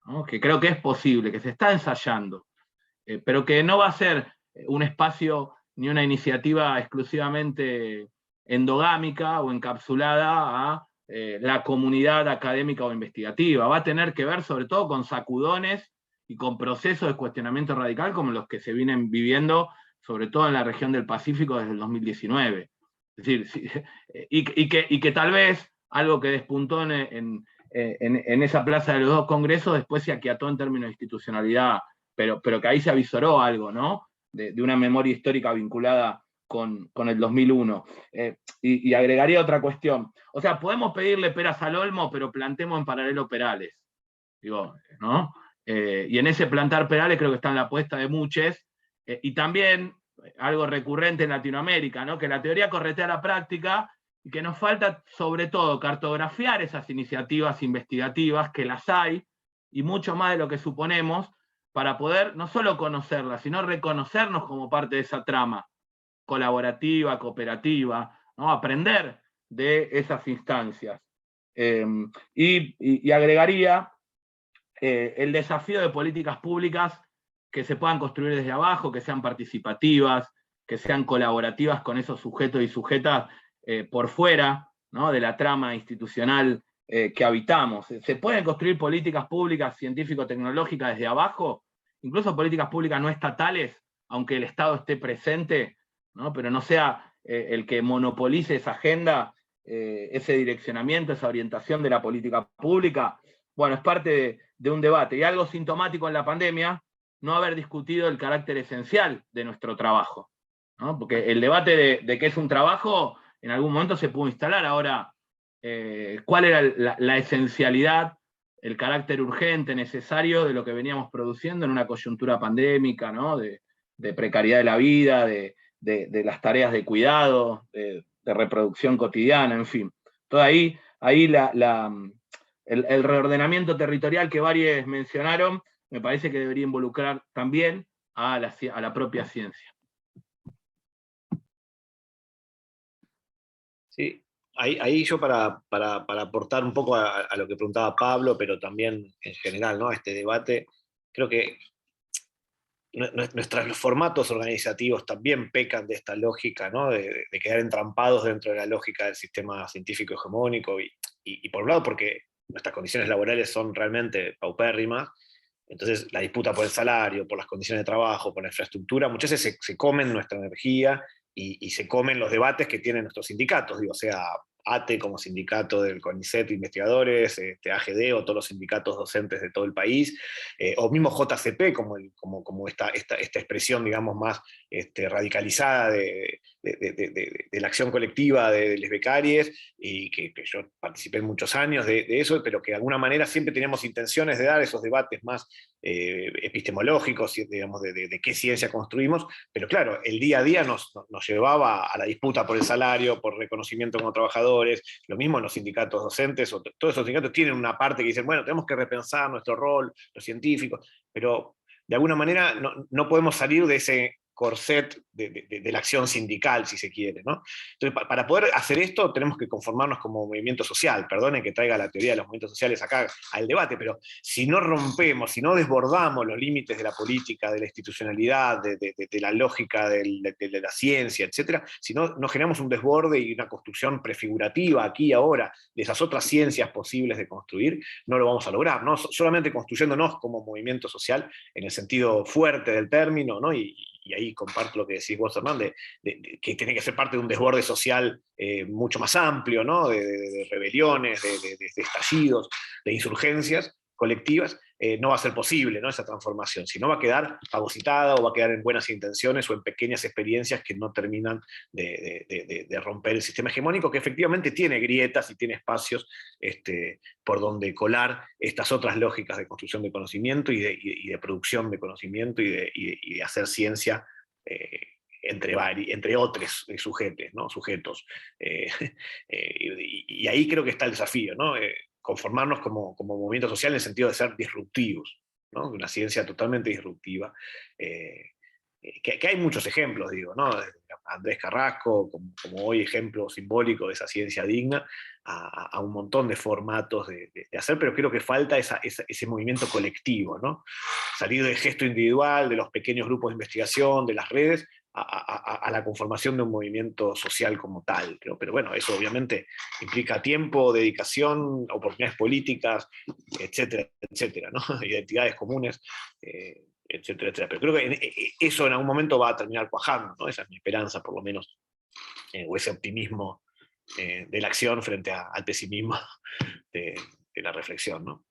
[SPEAKER 4] ¿no? Que creo que es posible, que se está ensayando, pero que no va a ser un espacio ni una iniciativa exclusivamente endogámica o encapsulada a la comunidad académica o investigativa. Va a tener que ver sobre todo con sacudones y con procesos de cuestionamiento radical como los que se vienen viviendo, sobre todo en la región del Pacífico desde el 2019. Es decir, y que tal vez algo que despuntó en esa plaza de los dos congresos después se aquiató en términos de institucionalidad, pero que ahí se avisoró algo, ¿no? De una memoria histórica vinculada con el 2001. Y agregaría otra cuestión. O sea, podemos pedirle peras al olmo, pero plantemos en paralelo perales. Digo, ¿no? Y en ese plantar perales creo que está en la apuesta de muchos. Y también algo recurrente en Latinoamérica, ¿no? Que la teoría corretea la práctica y que nos falta sobre todo cartografiar esas iniciativas investigativas, que las hay, y mucho más de lo que suponemos, para poder no solo conocerlas, sino reconocernos como parte de esa trama colaborativa, cooperativa, ¿no? Aprender de esas instancias. Y agregaría el desafío de políticas públicas que se puedan construir desde abajo, que sean participativas, que sean colaborativas con esos sujetos y sujetas por fuera, ¿no? De la trama institucional que habitamos. Se pueden construir políticas públicas científico-tecnológicas desde abajo, incluso políticas públicas no estatales, aunque el Estado esté presente, ¿no? Pero no sea el que monopolice esa agenda, ese direccionamiento, esa orientación de la política pública. Bueno, es parte de un debate. Y algo sintomático en la pandemia, no haber discutido el carácter esencial de nuestro trabajo, ¿no? Porque el debate de qué es un trabajo en algún momento se pudo instalar. Ahora, ¿cuál era la esencialidad, el carácter urgente, necesario de lo que veníamos produciendo en una coyuntura pandémica, ¿no? De precariedad de la vida, de las tareas de cuidado, de reproducción cotidiana, en fin. Todo ahí el reordenamiento territorial que varios mencionaron, me parece que debería involucrar también a la propia ciencia.
[SPEAKER 5] Sí, ahí yo para aportar un poco a lo que preguntaba Pablo, pero también en general, ¿no? A este debate, creo que nuestros formatos organizativos también pecan de esta lógica, ¿no? de quedar entrampados dentro de la lógica del sistema científico hegemónico, y por un lado porque nuestras condiciones laborales son realmente paupérrimas. Entonces la disputa por el salario, por las condiciones de trabajo, por la infraestructura, muchas veces se comen nuestra energía y se comen los debates que tienen nuestros sindicatos, digo, sea ATE como sindicato del CONICET de investigadores, AGD o todos los sindicatos docentes de todo el país, o mismo JCP como esta expresión, digamos, más radicalizada de la acción colectiva de los becarios, y que yo participé en muchos años de eso, pero que de alguna manera siempre teníamos intenciones de dar esos debates más epistemológicos, digamos, de qué ciencia construimos, pero claro, el día a día nos llevaba a la disputa por el salario, por reconocimiento como trabajadores. Lo mismo en los sindicatos docentes, o todos esos sindicatos tienen una parte que dicen, bueno, tenemos que repensar nuestro rol, los científicos, pero de alguna manera no podemos salir de ese corset de la acción sindical, si se quiere, ¿no? Entonces, para poder hacer esto, tenemos que conformarnos como movimiento social. Perdonen que traiga la teoría de los movimientos sociales acá al debate, pero si no rompemos, si no desbordamos los límites de la política, de la institucionalidad, de la lógica de la ciencia, etc., si no generamos un desborde y una construcción prefigurativa aquí y ahora de esas otras ciencias posibles de construir, no lo vamos a lograr, ¿no? Solamente construyéndonos como movimiento social, en el sentido fuerte del término, ¿no? Y ahí comparto lo que decís vos, Hernán, que tiene que ser parte de un desborde social mucho más amplio, ¿no? De rebeliones, de estallidos, de insurgencias colectivas, no va a ser posible, ¿no? Esa transformación, si no va a quedar fagocitada o va a quedar en buenas intenciones o en pequeñas experiencias que no terminan de romper el sistema hegemónico, que efectivamente tiene grietas y tiene espacios por donde colar estas otras lógicas de construcción de conocimiento y de producción de conocimiento y de hacer ciencia entre otros sujetos, ¿no? Y ahí creo que está el desafío, ¿no? Conformarnos como movimiento social en el sentido de ser disruptivos, ¿no? Una ciencia totalmente disruptiva, que hay muchos ejemplos, digo, ¿no? Andrés Carrasco, como hoy ejemplo simbólico de esa ciencia digna, a un montón de formatos de hacer, pero creo que falta ese movimiento colectivo, ¿no? Salir del gesto individual, de los pequeños grupos de investigación, de las redes, a la conformación de un movimiento social como tal. Pero bueno, eso obviamente implica tiempo, dedicación, oportunidades políticas, etcétera, etcétera, ¿no? Identidades comunes, etcétera, etcétera. Pero creo que eso en algún momento va a terminar cuajando, ¿no? Esa es mi esperanza, por lo menos, o ese optimismo de la acción frente al pesimismo de la reflexión, ¿no?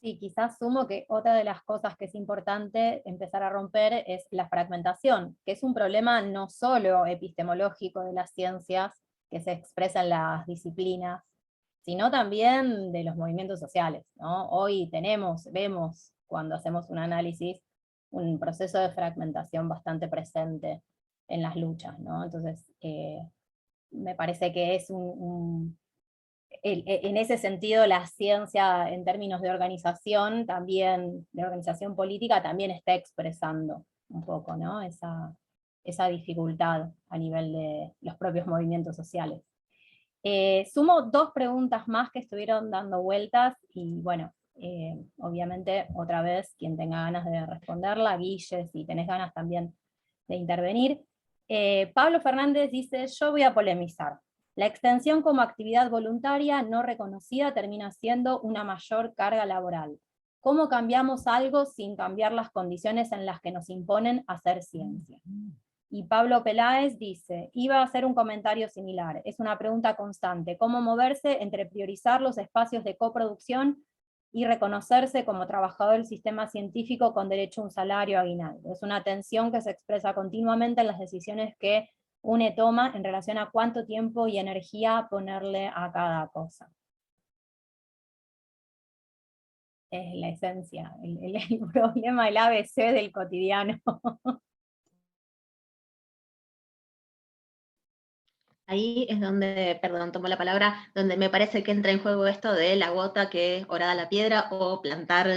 [SPEAKER 1] Sí, quizás sumo que otra de las cosas que es importante empezar a romper es la fragmentación, que es un problema no solo epistemológico de las ciencias que se expresa en las disciplinas, sino también de los movimientos sociales, ¿no? Hoy vemos cuando hacemos un análisis, un proceso de fragmentación bastante presente en las luchas, ¿no? Entonces, me parece que es en ese sentido la ciencia en términos de organización, también, de organización política, también está expresando un poco, ¿no? esa dificultad a nivel de los propios movimientos sociales. Sumo dos preguntas más que estuvieron dando vueltas, y bueno, obviamente otra vez, quien tenga ganas de responderla, Guille, si tenés ganas también de intervenir. Pablo Fernández dice, yo voy a polemizar. La extensión como actividad voluntaria no reconocida termina siendo una mayor carga laboral. ¿Cómo cambiamos algo sin cambiar las condiciones en las que nos imponen hacer ciencia? Y Pablo Peláez dice, iba a hacer un comentario similar, es una pregunta constante, ¿cómo moverse entre priorizar los espacios de coproducción y reconocerse como trabajador del sistema científico con derecho a un salario aguinaldo? Es una tensión que se expresa continuamente en las decisiones que UNE toma en relación a cuánto tiempo y energía ponerle a cada cosa. Es la esencia, el problema, el ABC del cotidiano.
[SPEAKER 3] Ahí es donde, perdón, tomo la palabra, donde me parece que entra en juego esto de la gota que horada la piedra o plantar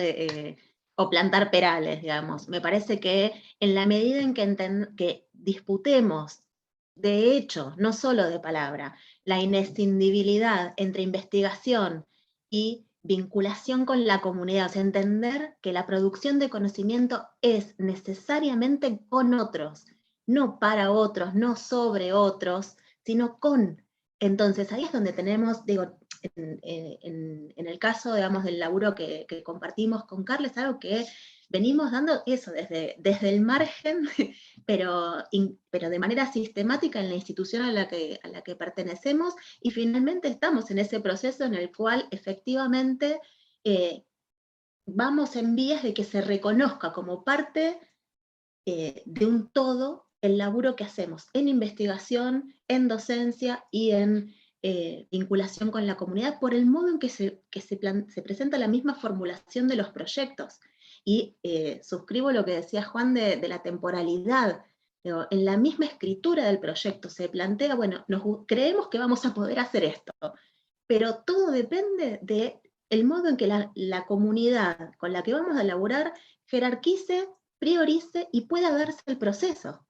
[SPEAKER 3] perales, digamos. Me parece que en la medida en que disputemos, de hecho, no solo de palabra, la inescindibilidad entre investigación y vinculación con la comunidad, o sea, entender que la producción de conocimiento es necesariamente con otros, no para otros, no sobre otros, sino con. Entonces ahí es donde tenemos, digo, en el caso, digamos, del laburo que compartimos con Carles, algo que venimos dando eso desde el margen, pero de manera sistemática en la institución a la que pertenecemos, y finalmente estamos en ese proceso en el cual efectivamente vamos en vías de que se reconozca como parte de un todo el laburo que hacemos en investigación, en docencia y en vinculación con la comunidad, por el modo en que se presenta la misma formulación de los proyectos. Y suscribo lo que decía Juan de la temporalidad. Digo, en la misma escritura del proyecto se plantea, bueno, creemos que vamos a poder hacer esto, pero todo depende del modo en que la comunidad con la que vamos a elaborar jerarquice, priorice y pueda darse el proceso.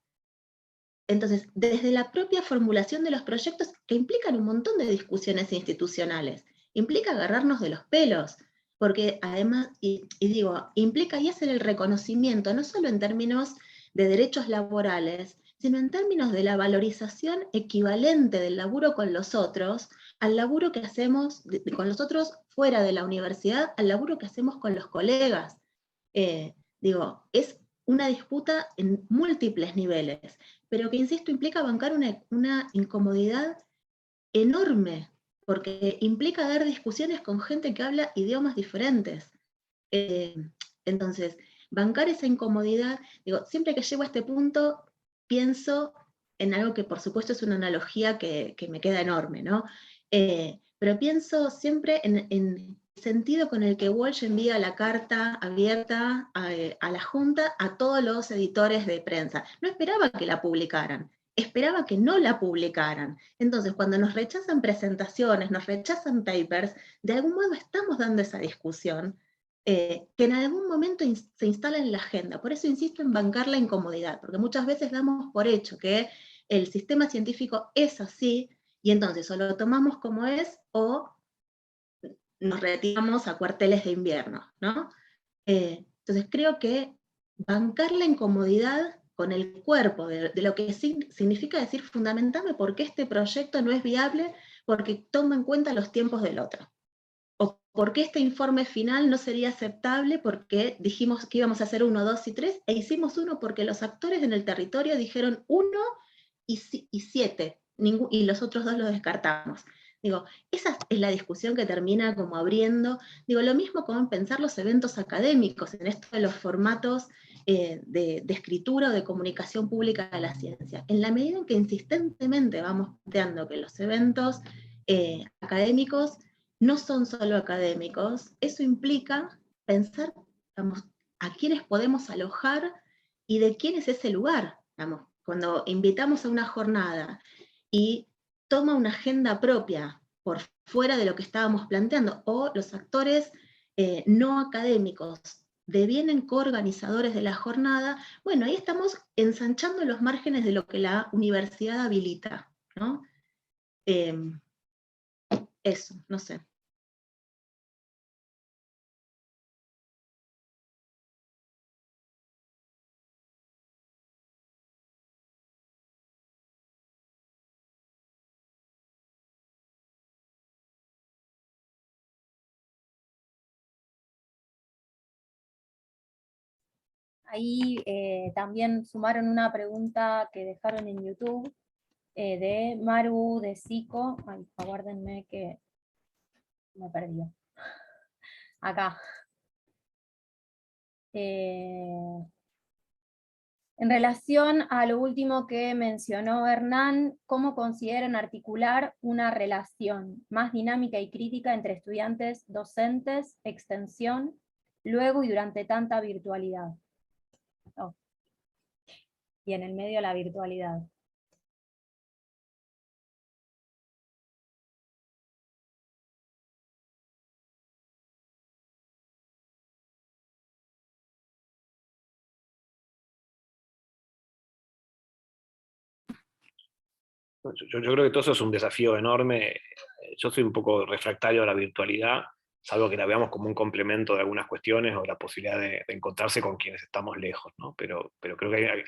[SPEAKER 3] Entonces, desde la propia formulación de los proyectos, que implican un montón de discusiones institucionales, implica agarrarnos de los pelos, porque además, y digo, implica y hacer el reconocimiento, no solo en términos de derechos laborales, sino en términos de la valorización equivalente del laburo con los otros, al laburo que hacemos con los otros fuera de la universidad, al laburo que hacemos con los colegas. Digo, es una disputa en múltiples niveles, pero que, insisto, implica bancar una incomodidad enorme, porque implica dar discusiones con gente que habla idiomas diferentes. Entonces, bancar esa incomodidad, digo, siempre que llego a este punto, pienso en algo que por supuesto es una analogía que me queda enorme, ¿no? Pero pienso siempre en el sentido con el que Walsh envía la carta abierta a la Junta a todos los editores de prensa. No esperaba que la publicaran, esperaba que no la publicaran. Entonces, cuando nos rechazan presentaciones, nos rechazan papers, de algún modo estamos dando esa discusión que en algún momento se instala en la agenda. Por eso insisto en bancar la incomodidad, porque muchas veces damos por hecho que el sistema científico es así, y entonces o lo tomamos como es, o nos retiramos a cuarteles de invierno, ¿no? Entonces creo que bancar la incomodidad con el cuerpo, de lo que significa decir, fundamentame por qué este proyecto no es viable, porque toma en cuenta los tiempos del otro. O por qué este informe final no sería aceptable porque dijimos que íbamos a hacer 1, 2 y 3, e hicimos 1 porque los actores en el territorio dijeron 1 y 7, y los otros 2 los descartamos. Digo, esa es la discusión que termina como abriendo, digo, lo mismo como en pensar los eventos académicos, en esto de los formatos de escritura o de comunicación pública de la ciencia. En la medida en que insistentemente vamos planteando que los eventos académicos no son solo académicos, eso implica pensar, digamos, a quiénes podemos alojar y de quién es ese lugar. Digamos, cuando invitamos a una jornada y toma una agenda propia por fuera de lo que estábamos planteando, o los actores no académicos devienen coorganizadores de la jornada, bueno, ahí estamos ensanchando los márgenes de lo que la universidad habilita, ¿no? Eso, no sé.
[SPEAKER 1] Ahí también sumaron una pregunta que dejaron en YouTube de Maru de Sico. Ay, aguárdenme que me perdió. Acá. En relación a lo último que mencionó Hernán, ¿cómo consideran articular una relación más dinámica y crítica entre estudiantes, docentes, extensión, luego y durante tanta virtualidad? Oh. Y en el medio la virtualidad.
[SPEAKER 5] Yo creo que todo eso es un desafío enorme. Yo soy un poco refractario a la virtualidad, salvo que la veamos como un complemento de algunas cuestiones o la posibilidad de encontrarse con quienes estamos lejos, ¿no? Pero creo que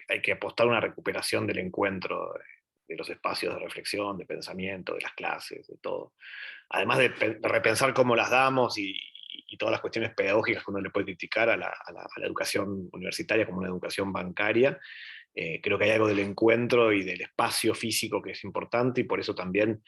[SPEAKER 5] hay que apostar a una recuperación del encuentro, de los espacios de reflexión, de pensamiento, de las clases, de todo. Además de repensar cómo las damos y todas las cuestiones pedagógicas que uno le puede criticar a la educación universitaria como una educación bancaria. Creo que hay algo del encuentro y del espacio físico que es importante, y por eso también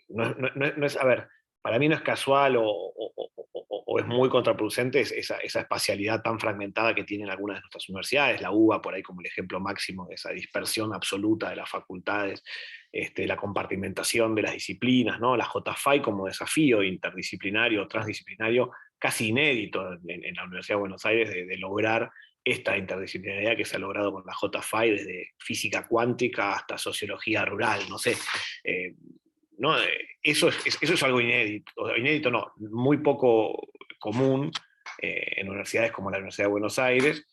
[SPEAKER 5] no es, a ver, para mí no es casual o es muy contraproducente esa espacialidad tan fragmentada que tienen algunas de nuestras universidades, la UBA por ahí como el ejemplo máximo de esa dispersión absoluta de las facultades, la compartimentación de las disciplinas, ¿no? La JFAI como desafío interdisciplinario, transdisciplinario, casi inédito en la Universidad de Buenos Aires de lograr esta interdisciplinaridad que se ha logrado con la JFAI, desde física cuántica hasta sociología rural, no sé. ¿No? Eso es algo inédito no, muy poco común en universidades como la Universidad de Buenos Aires,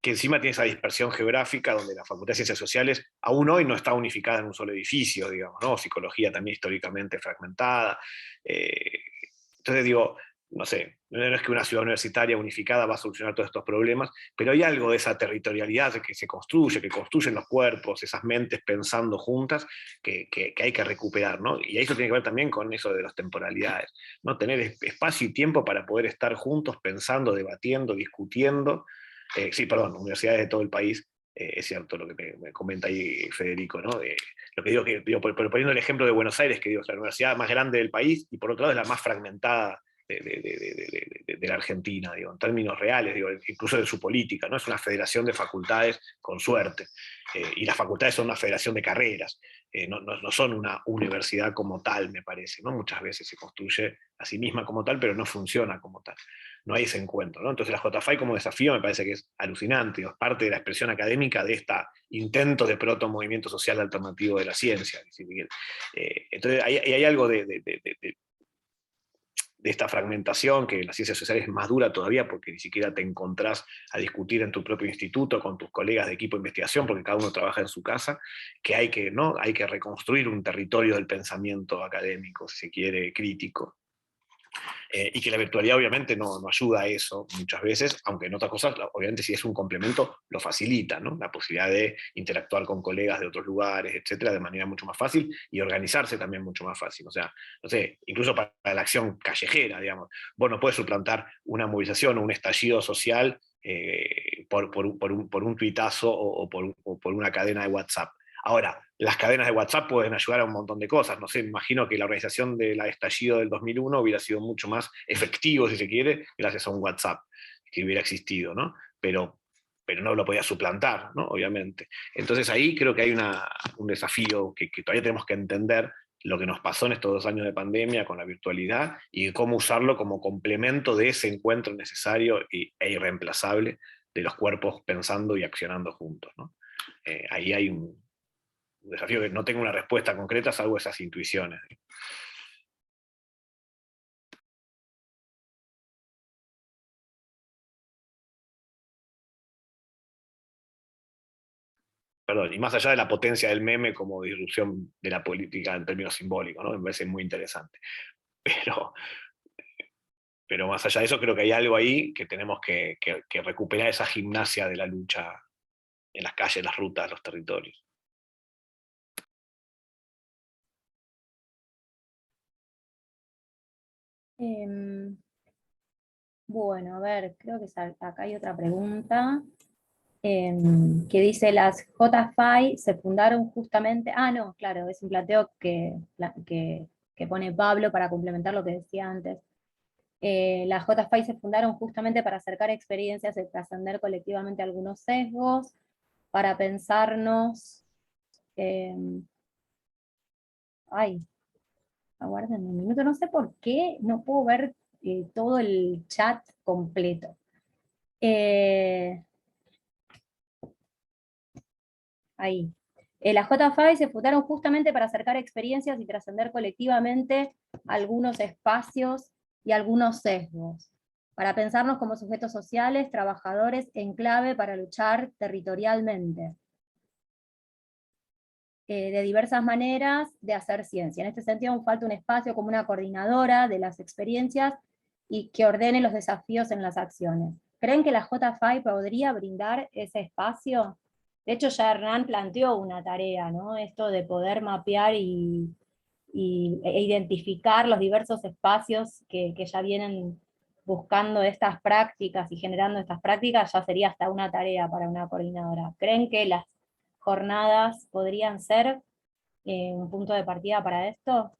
[SPEAKER 5] que encima tiene esa dispersión geográfica donde la Facultad de Ciencias Sociales aún hoy no está unificada en un solo edificio, digamos, ¿no? Psicología también históricamente fragmentada. Entonces digo, no sé, no es que una ciudad universitaria unificada va a solucionar todos estos problemas, pero hay algo de esa territorialidad que se construye, que construyen los cuerpos, esas mentes pensando juntas, que hay que recuperar, ¿no? Y eso tiene que ver también con eso de las temporalidades, ¿no? Tener espacio y tiempo para poder estar juntos, pensando, debatiendo, discutiendo. Sí, perdón, universidades de todo el país, es cierto lo que me comenta ahí Federico, ¿no? Lo que digo, poniendo el ejemplo de Buenos Aires, que digo, es la universidad más grande del país y por otro lado es la más fragmentada de la Argentina, digo, en términos reales, digo, incluso de su política, ¿no? Es una federación de facultades con suerte, y las facultades son una federación de carreras, no son una universidad como tal, me parece, ¿no? Muchas veces se construye a sí misma como tal, pero no funciona como tal. No hay ese encuentro, ¿no? Entonces la JFAI como desafío me parece que es alucinante, es parte de la expresión académica de este intento de proto-movimiento social alternativo de la ciencia. Entonces hay algo de esta fragmentación, que en las ciencias sociales es más dura todavía porque ni siquiera te encontrás a discutir en tu propio instituto con tus colegas de equipo de investigación, porque cada uno trabaja en su casa, que hay que, ¿no? Hay que reconstruir un territorio del pensamiento académico, si se quiere, crítico. Y que la virtualidad obviamente no ayuda a eso muchas veces, aunque en otras cosas, obviamente si es un complemento, lo facilita, ¿no? La posibilidad de interactuar con colegas de otros lugares, etcétera, de manera mucho más fácil, y organizarse también mucho más fácil. O sea, no sé, incluso para la acción callejera, digamos, vos no puedes suplantar una movilización o un estallido social por un tuitazo o por una cadena de WhatsApp. Ahora, las cadenas de WhatsApp pueden ayudar a un montón de cosas. No sé, me imagino que la organización del estallido del 2001 hubiera sido mucho más efectivo, si se quiere, gracias a un WhatsApp que hubiera existido, ¿no? Pero no lo podía suplantar, ¿no? Obviamente. Entonces ahí creo que hay un desafío que todavía tenemos que entender lo que nos pasó en estos 2 años de pandemia con la virtualidad y cómo usarlo como complemento de ese encuentro necesario e irreemplazable de los cuerpos pensando y accionando juntos, ¿no? Ahí hay un desafío que no tengo una respuesta concreta, salvo esas intuiciones. Perdón, y más allá de la potencia del meme como disrupción de la política en términos simbólicos, ¿no? Me parece muy interesante. Pero más allá de eso, creo que hay algo ahí que tenemos que recuperar esa gimnasia de la lucha en las calles, las rutas, los territorios.
[SPEAKER 1] Bueno, a ver, creo que acá hay otra pregunta. Que dice las JFI se fundaron justamente, no, claro, es un planteo que pone Pablo para complementar lo que decía antes. Las JFI se fundaron justamente para acercar experiencias y trascender colectivamente algunos sesgos, para pensarnos, aguarden un minuto, no sé por qué no puedo ver todo el chat completo. Ahí. Las JFI se fundaron justamente para acercar experiencias y trascender colectivamente algunos espacios y algunos sesgos, para pensarnos como sujetos sociales, trabajadores en clave para luchar territorialmente, de diversas maneras de hacer ciencia. En este sentido, aún falta un espacio como una coordinadora de las experiencias y que ordene los desafíos en las acciones. ¿Creen que la JFI podría brindar ese espacio? De hecho, ya Hernán planteó una tarea, ¿no? Esto de poder mapear e identificar los diversos espacios que ya vienen buscando estas prácticas y generando estas prácticas, ya sería hasta una tarea para una coordinadora. ¿Creen que las jornadas podrían ser un punto de partida para esto?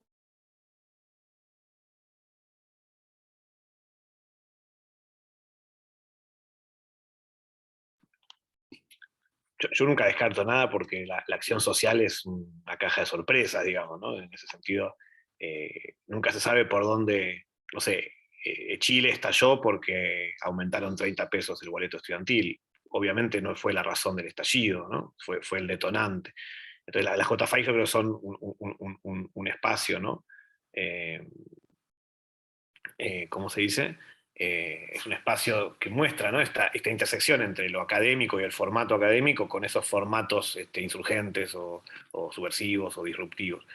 [SPEAKER 5] Yo nunca descarto nada porque la acción social es una caja de sorpresas, digamos, ¿no? En ese sentido, nunca se sabe por dónde, no sé, Chile estalló porque aumentaron 30 pesos el boleto estudiantil. Obviamente no fue la razón del estallido, ¿no? Fue el detonante. Entonces las JFI yo creo que son un espacio, ¿no? ¿Cómo se dice? Es un espacio que muestra, ¿no? esta intersección entre lo académico y el formato académico con esos formatos insurgentes o subversivos o disruptivos.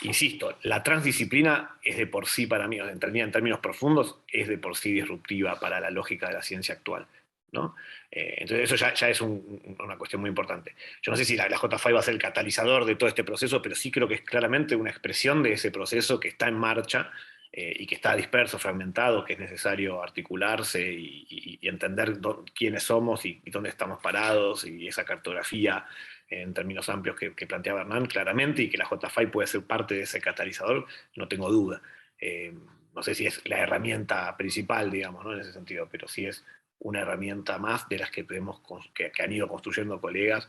[SPEAKER 5] Insisto, la transdisciplina es de por sí para mí, en términos profundos, es de por sí disruptiva para la lógica de la ciencia actual, ¿no? Entonces eso ya es una cuestión muy importante. Yo no sé si la JFI va a ser el catalizador de todo este proceso, pero sí creo que es claramente una expresión de ese proceso que está en marcha y que está disperso, fragmentado, que es necesario articularse y entender quiénes somos y dónde estamos parados, y esa cartografía en términos amplios que planteaba Hernán claramente, y que la JFI puede ser parte de ese catalizador, no tengo duda. No sé si es la herramienta principal, digamos, ¿no? En ese sentido, pero sí es una herramienta más de las que han ido construyendo colegas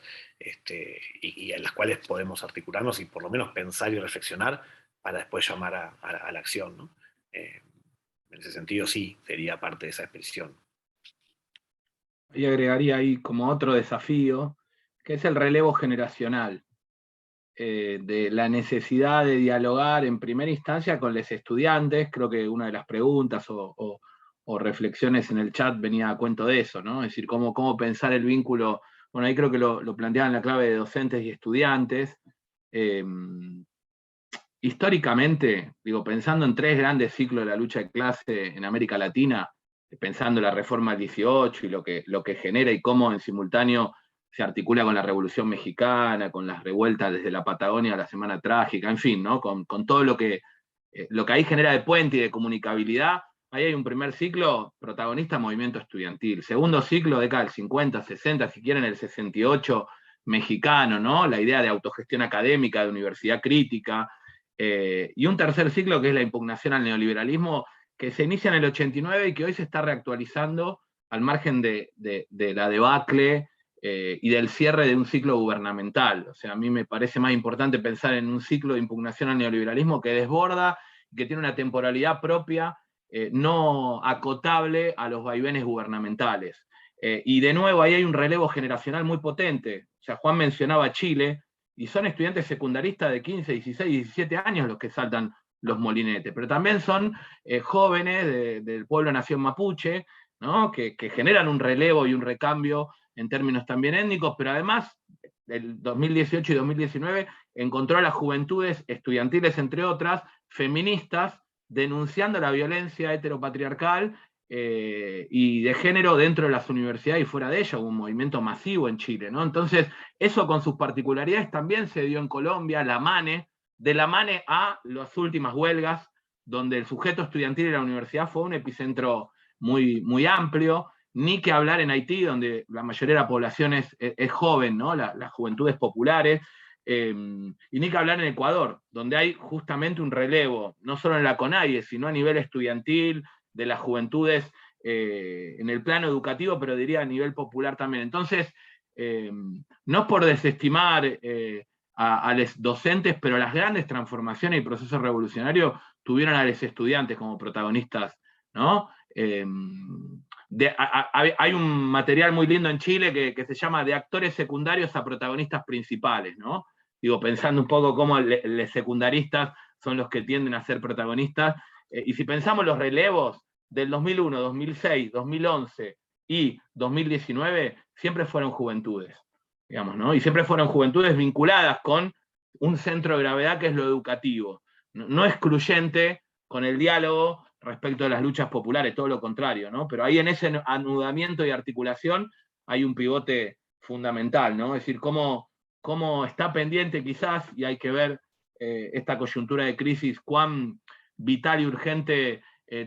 [SPEAKER 5] y en las cuales podemos articularnos y por lo menos pensar y reflexionar para después llamar a la acción, ¿no? En ese sentido sí, sería parte de esa expresión.
[SPEAKER 4] Y agregaría ahí como otro desafío, que es el relevo generacional. de la necesidad de dialogar en primera instancia con los estudiantes. Creo que una de las preguntas o reflexiones en el chat venía a cuento de eso, ¿no? Es decir, cómo pensar el vínculo. Bueno, ahí creo que lo planteaban en la clave de docentes y estudiantes. Históricamente, digo, pensando en 3 grandes ciclos de la lucha de clase en América Latina, pensando la reforma del 18 y lo que genera y cómo en simultáneo se articula con la Revolución Mexicana, con las revueltas desde la Patagonia a la Semana Trágica, en fin, ¿no? Con todo lo que ahí genera de puente y de comunicabilidad. Ahí hay un primer ciclo, protagonista movimiento estudiantil. Segundo ciclo, década del 50, 60, si quieren el 68 mexicano, ¿no? La idea de autogestión académica, de universidad crítica. Y un tercer ciclo que es la impugnación al neoliberalismo, que se inicia en el 89 y que hoy se está reactualizando al margen de la debacle y del cierre de un ciclo gubernamental. O sea, a mí me parece más importante pensar en un ciclo de impugnación al neoliberalismo que desborda, que tiene una temporalidad propia, no acotable a los vaivenes gubernamentales. Y de nuevo, ahí hay un relevo generacional muy potente. O sea, Juan mencionaba Chile, y son estudiantes secundaristas de 15, 16, 17 años los que saltan los molinetes, pero también son jóvenes del pueblo nación mapuche, ¿no? que generan un relevo y un recambio en términos también étnicos, pero además, el 2018 y 2019 encontró a las juventudes estudiantiles, entre otras, feministas, denunciando la violencia heteropatriarcal y de género dentro de las universidades y fuera de ellas. Hubo un movimiento masivo en Chile, ¿no? Entonces, eso con sus particularidades también se dio en Colombia, la MANE, de la MANE a las últimas huelgas, donde el sujeto estudiantil de la universidad fue un epicentro muy, muy amplio, ni que hablar en Haití, donde la mayoría de la población es joven, ¿no? Las juventudes populares, y ni que hablar en Ecuador, donde hay justamente un relevo, no solo en la CONAIE, sino a nivel estudiantil, de las juventudes en el plano educativo, pero diría a nivel popular también. Entonces, no es por desestimar a los docentes, pero las grandes transformaciones y procesos revolucionarios tuvieron a los estudiantes como protagonistas, ¿no? Hay un material muy lindo en Chile que se llama De actores secundarios a protagonistas principales, ¿no? Digo, pensando un poco cómo los secundaristas son los que tienden a ser protagonistas. Y si pensamos los relevos del 2001, 2006, 2011 y 2019, siempre fueron juventudes, digamos, ¿no? Y siempre fueron juventudes vinculadas con un centro de gravedad que es lo educativo, no excluyente con el diálogo respecto de las luchas populares, todo lo contrario, ¿no? Pero ahí en ese anudamiento y articulación hay un pivote fundamental, ¿no? Es decir, cómo está pendiente quizás, y hay que ver esta coyuntura de crisis, cuán vital y urgente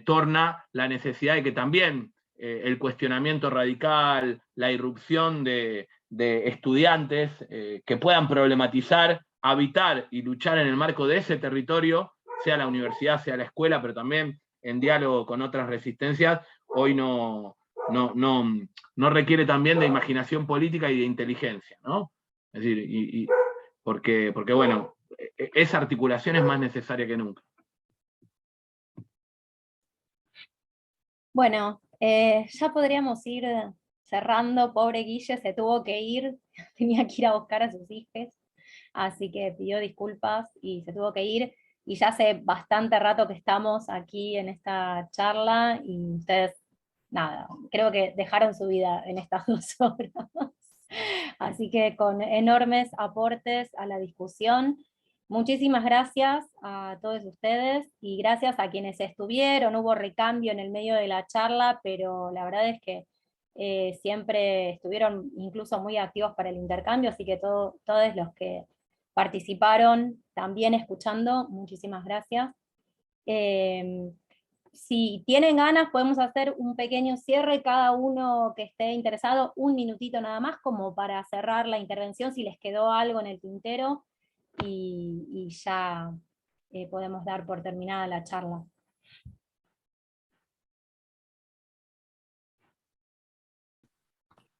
[SPEAKER 4] torna la necesidad de que también el cuestionamiento radical, la irrupción de estudiantes que puedan problematizar, habitar y luchar en el marco de ese territorio, sea la universidad, sea la escuela, pero también en diálogo con otras resistencias, hoy no requiere también de imaginación política y de inteligencia, ¿no? Es decir, porque bueno, esa articulación es más necesaria que nunca.
[SPEAKER 1] Bueno, ya podríamos ir cerrando. Pobre Guille, se tuvo que ir, tenía que ir a buscar a sus hijos, así que pidió disculpas y se tuvo que ir. Y ya hace bastante rato que estamos aquí en esta charla y ustedes, nada, creo que dejaron su vida en estas 2 horas. Así que con enormes aportes a la discusión. Muchísimas gracias a todos ustedes y gracias a quienes estuvieron. Hubo recambio en el medio de la charla, pero la verdad es que siempre estuvieron incluso muy activos para el intercambio, así que todos los que participaron también escuchando, muchísimas gracias. Si tienen ganas, podemos hacer un pequeño cierre, cada uno que esté interesado, 1 minutito nada más, como para cerrar la intervención, si les quedó algo en el tintero, y ya podemos dar por terminada la charla.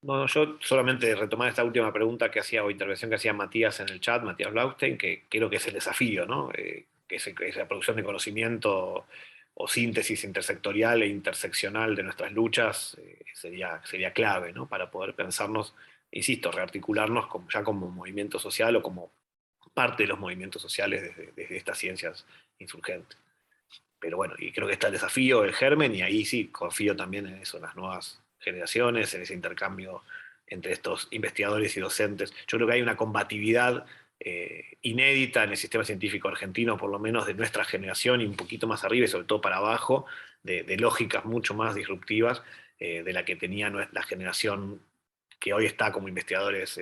[SPEAKER 5] Bueno, yo solamente retomar esta última pregunta que hacía, o intervención que hacía Matías en el chat, Matías Blaustein, que creo que es el desafío, ¿no? Que es la producción de conocimiento o síntesis intersectorial e interseccional de nuestras luchas, sería clave, ¿no? Para poder pensarnos, insisto, rearticularnos ya como movimiento social o como parte de los movimientos sociales desde estas ciencias insurgentes. Pero bueno, y creo que está el desafío, el germen, y ahí sí, confío también en eso, en las nuevas generaciones, en ese intercambio entre estos investigadores y docentes. Yo creo que hay una combatividad inédita en el sistema científico argentino, por lo menos de nuestra generación y un poquito más arriba y sobre todo para abajo, de lógicas mucho más disruptivas de la que tenía la generación que hoy está como investigadores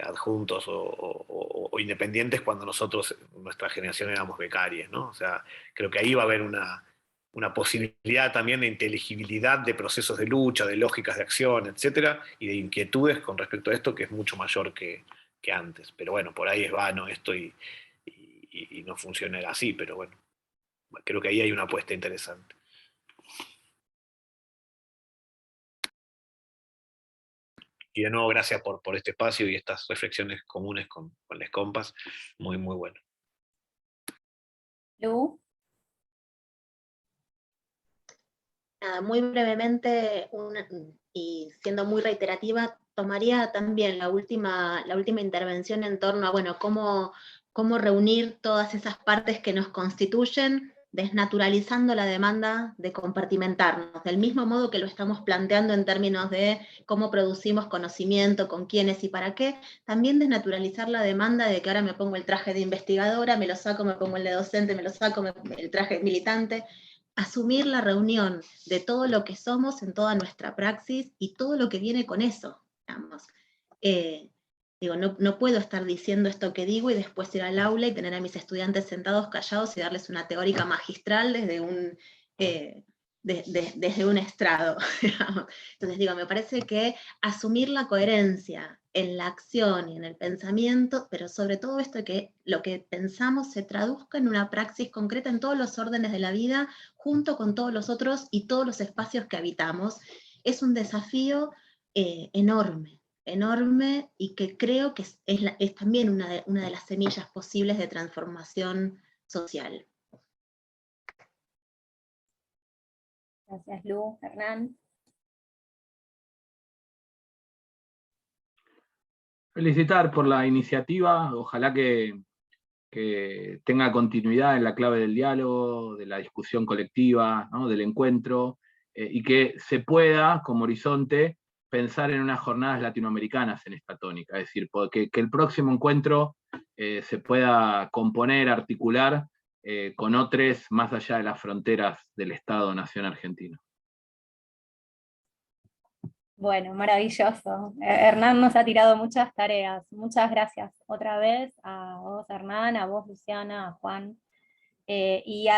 [SPEAKER 5] adjuntos o independientes cuando nosotros, nuestra generación, éramos becarios, ¿no? O sea, creo que ahí va a haber una posibilidad también de inteligibilidad de procesos de lucha, de lógicas de acción, etcétera, y de inquietudes con respecto a esto que es mucho mayor que antes. Pero bueno, por ahí es vano esto y no funciona así, pero bueno, creo que ahí hay una apuesta interesante. Y de nuevo, gracias por este espacio y estas reflexiones comunes con Les Compas. Muy, muy bueno.
[SPEAKER 1] Lu.
[SPEAKER 3] Muy brevemente, y siendo muy reiterativa, tomaría también la última intervención en torno a, bueno, cómo reunir todas esas partes que nos constituyen, desnaturalizando la demanda de compartimentarnos, del mismo modo que lo estamos planteando en términos de cómo producimos conocimiento, con quiénes y para qué, también desnaturalizar la demanda de que ahora me pongo el traje de investigadora, me lo saco, me pongo el de docente, me lo saco, el traje de militante. Asumir la reunión de todo lo que somos en toda nuestra praxis y todo lo que viene con eso, digamos. No puedo estar diciendo esto que digo y después ir al aula y tener a mis estudiantes sentados callados y darles una teórica magistral desde un estrado. Digamos. Entonces me parece que asumir la coherencia en la acción y en el pensamiento, pero sobre todo esto que lo que pensamos se traduzca en una praxis concreta en todos los órdenes de la vida, junto con todos los otros y todos los espacios que habitamos, es un desafío enorme, y que creo que es también una de las semillas posibles de transformación social.
[SPEAKER 1] Gracias, Lu. Hernán.
[SPEAKER 4] Felicitar por la iniciativa, ojalá que tenga continuidad en la clave del diálogo, de la discusión colectiva, ¿no? Del encuentro, y que se pueda, como horizonte, pensar en unas jornadas latinoamericanas en esta tónica, es decir, que el próximo encuentro se pueda componer, articular con otros más allá de las fronteras del Estado-Nación argentino.
[SPEAKER 1] Bueno, maravilloso. Hernán nos ha tirado muchas tareas. Muchas gracias otra vez a vos, Hernán, a vos, Luciana, a Juan. Y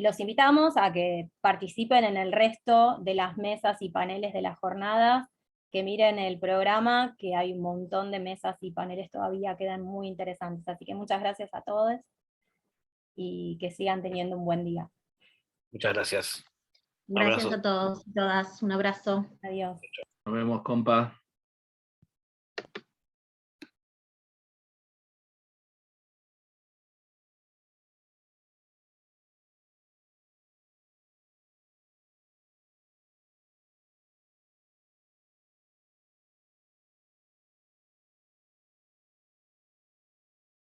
[SPEAKER 1] los invitamos a que participen en el resto de las mesas y paneles de las jornadas, que miren el programa, que hay un montón de mesas y paneles todavía, quedan muy interesantes. Así que muchas gracias a todos y que sigan teniendo un buen día.
[SPEAKER 5] Muchas gracias.
[SPEAKER 3] Gracias a todos y todas. Un abrazo.
[SPEAKER 1] Adiós.
[SPEAKER 4] Nos vemos, compa.